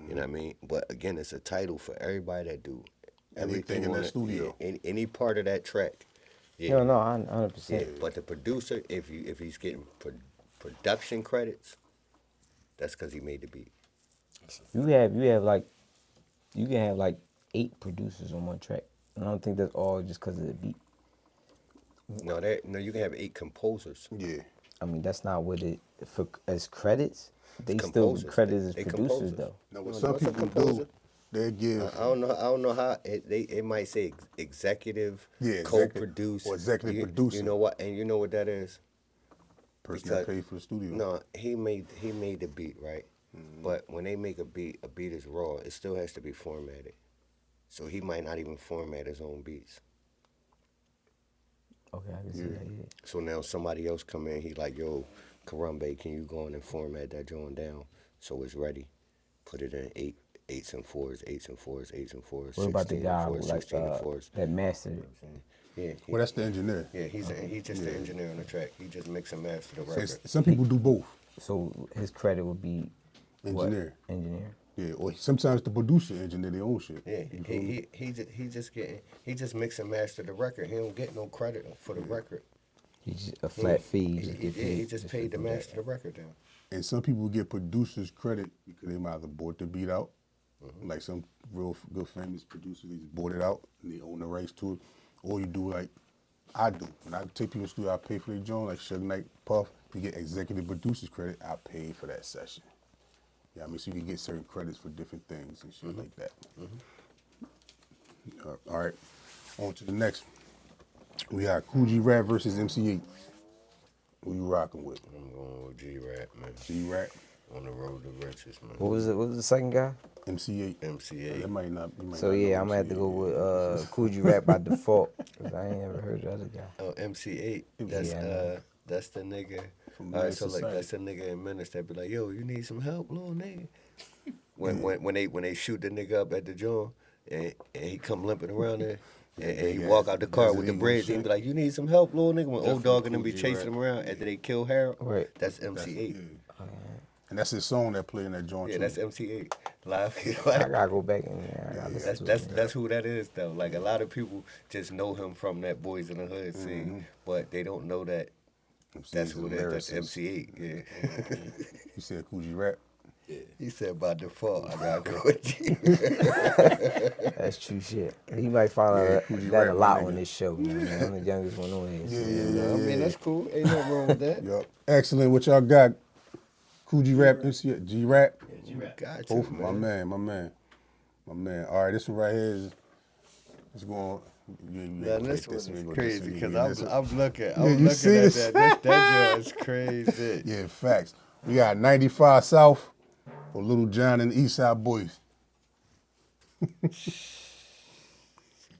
You know what I mean? But again, it's a title for everybody that do Anything in on that it, studio. yeah, any part of that track. No, 100%. Yeah, but the producer, if he's getting production credits, that's because he made the beat. You can have like 8 producers on one track. And I don't think that's all just because of the beat. No, you can have 8 composers. Yeah. I mean, that's not what it for as credits. They still composers. credits as They producers composers. though. Now, what No, some it's a people composer. do, they give. I don't know how it might say executive, Yeah, co-produce, or executive you, producer. You know what? And you know what that is? person that paid for the studio. No, he made the beat, right? But when they make a beat is raw. It still has to be formatted. So he might not even format his own beats. Okay, I can see that. Yeah. So now somebody else come in, he like, yo, Karambe, can you go in and format that joint down so it's ready? Put it in 8s and 4s, 8s and 4s, 8s and 4s. What about the 16 guy and who 4s, like 16 and 4s. that mastered it? Yeah, Well, that's the engineer. yeah, he's just the engineer on the track. He just mix and master the record. Some people do both. So his credit would be what? Engineer. Engineer. Yeah, or sometimes the producer engineer their own shit. Yeah, You feel me? he just mix and master the record. He don't get no credit for the record. You just a flat fee. You just get paid. He just paid to master the record down. And some people get producers credit because they might have bought the beat out. Like some real good famous producers, they just bought it out and they own the rights to it. Or you do like I do. When I take people to the studio, I pay for their joint, like Suge Knight, Puff. You get executive producers credit, I paid for that session. Yeah, I mean, so you can get certain credits for different things and shit like that. All right, on to the next one. We got Cool G Rap versus MC8. Who you rocking with? I'm going with G-Rap, man. G-Rap? On the road to riches, man. What was it? What was the second guy? MC8. MC8. That might not. You might So not yeah, know I'm gonna have to MC8. go with Cool G Rap by default. Cause I ain't never heard the other guy. Oh, MC8. That's Yeah, I know. that's the nigga. From All right, Mad so like Society. that's the nigga in Menace that be like, yo, you need some help, little nigga. When they shoot the nigga up at the joint and he come limping around there. And he yeah, walk out the car with the Resident bridge. Evil He be shit. like, "You need some help, little nigga." When old Definitely dog and them Cool be G chasing Rap. him around after they kill Harold. Right. That's MC8. Yeah. And that's his song that played in that joint Yeah, too. that's MC8. Live. I gotta go back and I gotta listen to it. That's who that is though. Like a lot of people just know him from that Boys in the Hood scene, but they don't know that that's who it is. That's MC8. Yeah. You said Cool G Rap. He said by default, I gotta go with you. That's true shit. He might find Yeah, out Cool G that Rap, a my lot nigga. on this show. You know, I'm the youngest one on here. so- I mean, that's cool. Ain't nothing wrong with that. Yup. Excellent. What y'all got? Cool G Rap, MC G Rap. Got you, Both, my man. All right, this one right here is going. Man, this one is crazy because Yeah, I'm looking you at see this? that. That joint is crazy. yeah, facts. We got 95 South or Little John and the East Side Boys.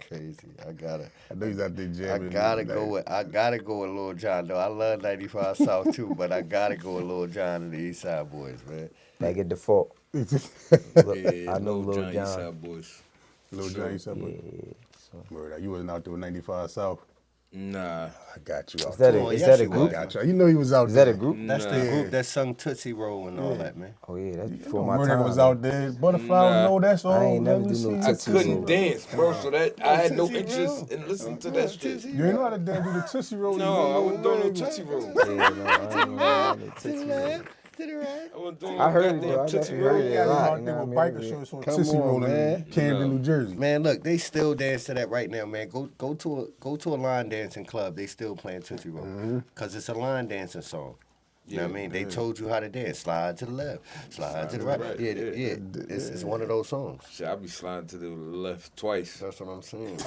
Crazy. I know he's out there I jamming. gotta go with Lil Jon though. I love 95 South too, but I gotta go with Lil Jon and the East Side Boys, man. Back at default. Yeah, I know Lil John Jon. Eastside Boys. Little John East Side Boys. Word, you wasn't out there with 95 South. Nah. I got you. Is that Come a, on, is yes, that a you group? Got you. You know he was out Is there. that a group? That's the Nah. group that sung Tootsie Roll and all that, man. Oh yeah, that's You before know, my Murder time. was out there. Butterfly, Nah. know that song. I ain't never Let me do no see. I Tootsie couldn't Roll. dance, bro, so that I had no Tootsie interest Roll. in listening to that shit. You ain't know how to dance do the Tootsie Roll. No, I wasn't doing no Wait, Tootsie Roll. Yeah, no, I ain't know the Tootsie Roll. I wasn't doing I no heard it goddamn though. I Tootsie definitely Roll. heard it Yeah, a lot. out You there know with what I mean? biker shorts on Come Tootsie on, Roll in man. Camden, No. New Jersey. Man, look, they still dance to that right now, man. Go to a line dancing club. They still playing Tootsie Roll because it's a line dancing song. You know what I mean? They told you how to dance. Slide to the left, slide to the right. right, Yeah, yeah. yeah. It's one of those songs. Shit, I be sliding to the left twice. That's what I'm saying.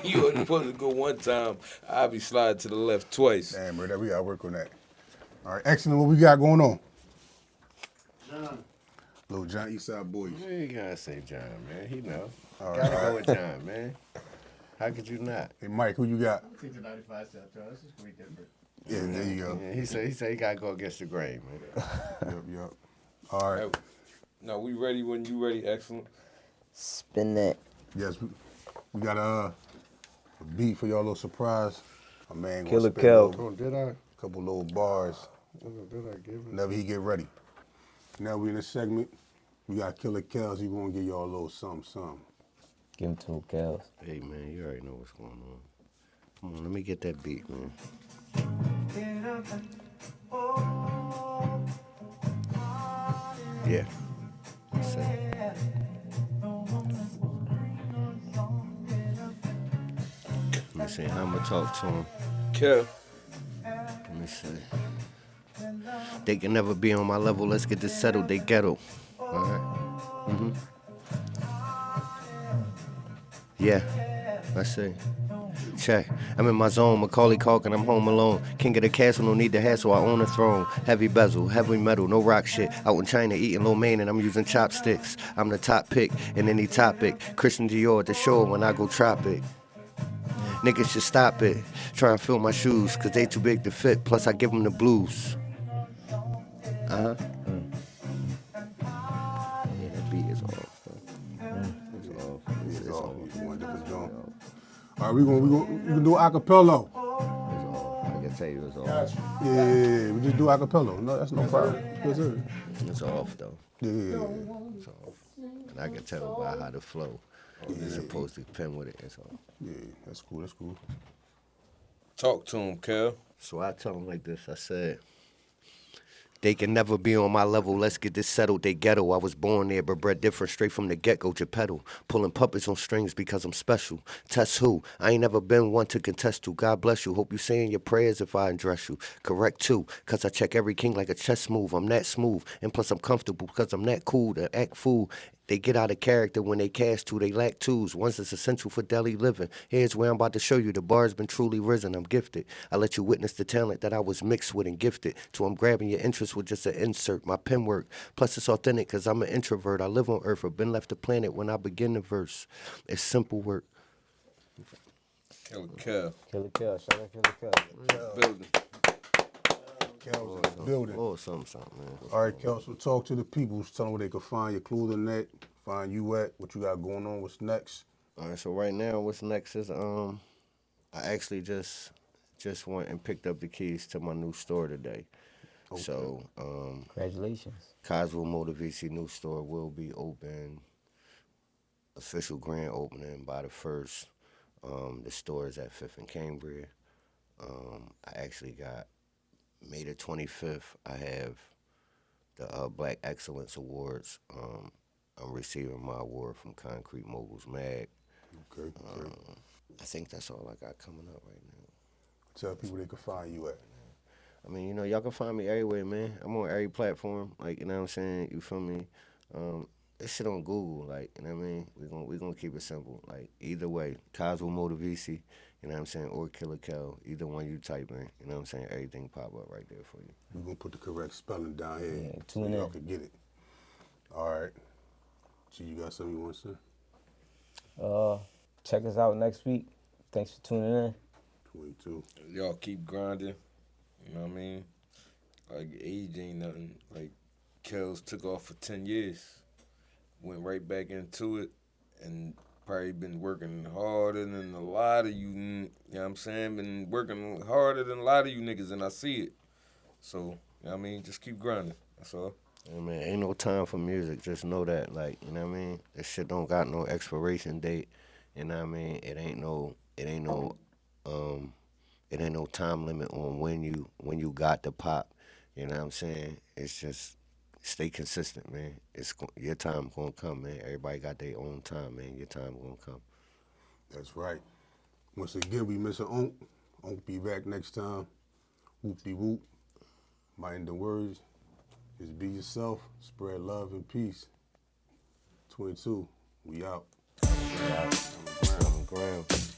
You only supposed to go one time. I be sliding to the left twice. Damn, bro, we gotta work on that. All right, excellent. What we got going on? John. Little John Eastside Boys. You gotta say John, man. He know. All Gotta right. go with John, man. How could you not? Hey, Mike, who you got? Take the 95 South, John. This is gonna be different. Yeah, there you go. Yeah, he said he gotta go against the grain, man. Yep. All right. Now we ready when you ready. Excellent. Spin that. Yes, we got a beat for y'all, little surprise. A man gonna Killer spit a Kels. little- Did I? couple little bars. Did I give it? Whenever he get ready. Now we in this segment. We got Killer Kels. He gonna give y'all a little something. Give him to Kels. Hey, man, you already know what's going on. Come on, let me get that beat, man. Yeah. Say. Let me see. How I'ma talk to him. Kev. Let me see. They can never be on my level. Let's get this settled. They ghetto. All right. Yeah. I see. Check. I'm in my zone. Macaulay Culkin. I'm home alone. King of the castle. No need to hassle. I own a throne. Heavy bezel. Heavy metal. No rock shit. Out in China eating lo mein and I'm using chopsticks. I'm the top pick in any topic. Christian Dior at the show when I go tropic. Niggas should stop it. Try and fill my shoes, cause they too big to fit. Plus I give them the blues. Yeah, that beat is off. It's off. It's off. You want a different joint? All right, we gonna do acapella. It's off. I can tell you it's off. Yeah, we just do acapella. No, that's no problem. Yes, sir. It's off though. Yeah. So, and I can tell by how the flow is supposed to pen with it and so. Yeah, that's cool. That's cool. Talk to him, Kel. So I tell them like this. I said, they can never be on my level. Let's get this settled. They ghetto. I was born there, but bred different straight from the get-go. Geppetto. Pulling puppets on strings because I'm special. Test who? I ain't never been one to contest to. God bless you. Hope you saying your prayers if I undress you. Correct too, cause I check every king like a chess move. I'm that smooth. And plus I'm comfortable because I'm that cool to act fool. They get out of character when they cast two, they lack twos. One's that's essential for daily living. Here's where I'm about to show you the bar's been truly risen. I'm gifted. I let you witness the talent that I was mixed with and gifted. So I'm grabbing your interest with just an insert, my pen work. Plus it's authentic because I'm an introvert. I live on earth. I've been left the planet when I begin the verse. It's simple work. Kel. Kel. Killa. Shout out Killa. Building. Kels in the building. Oh, something, man. All right, Kels, so talk to the people. Tell them where they can find your clothing at, find you at, what you got going on, what's next. All right, so right now, what's next is I actually just went and picked up the keys to my new store today. Okay. So Congratulations. Cosville Motor VC new store will be open, official grand opening by the 1st. The store is at 5th and Cambria. I actually got May the 25th. I have the Black Excellence Awards. I'm receiving my award from Concrete Moguls Mag. Okay. I think that's all I got coming up right now. Tell people they can find you at. I mean, you know, y'all can find me everywhere, man. I'm on every platform, like, you know what I'm saying? You feel me? This shit on Google, like, you know what I mean? We're gonna keep it simple. Like, either way, Cosmo Motor VC, you know what I'm saying, or Killa Kel, either one you type in, you know what I'm saying? Everything pop up right there for you. We're going to put the correct spelling down here Yeah, so tune y'all in. can get it. All right. G, you got something you want to say? Check us out next week. Thanks for tuning in. 22. Y'all keep grinding. You know what I mean? Like, age ain't nothing. Like, Kels took off for 10 years. Went right back into it. And probably been working harder than a lot of you know what I'm saying? Been working harder than a lot of you niggas, and I see it. So, you know what I mean? Just keep grinding. That's all. Yeah, man, ain't no time for music. Just know that, like, you know what I mean? This shit don't got no expiration date. You know what I mean? It ain't no time limit on when you got the pop. You know what I'm saying? It's just stay consistent, man. Your time gonna come, man. Everybody got their own time, man. Your time gonna come. That's right. Once again, we miss Onk. Onk be back next time. Whoop-de-whoop. Mind the words. Just be yourself. Spread love and peace. 22. We out. On the ground.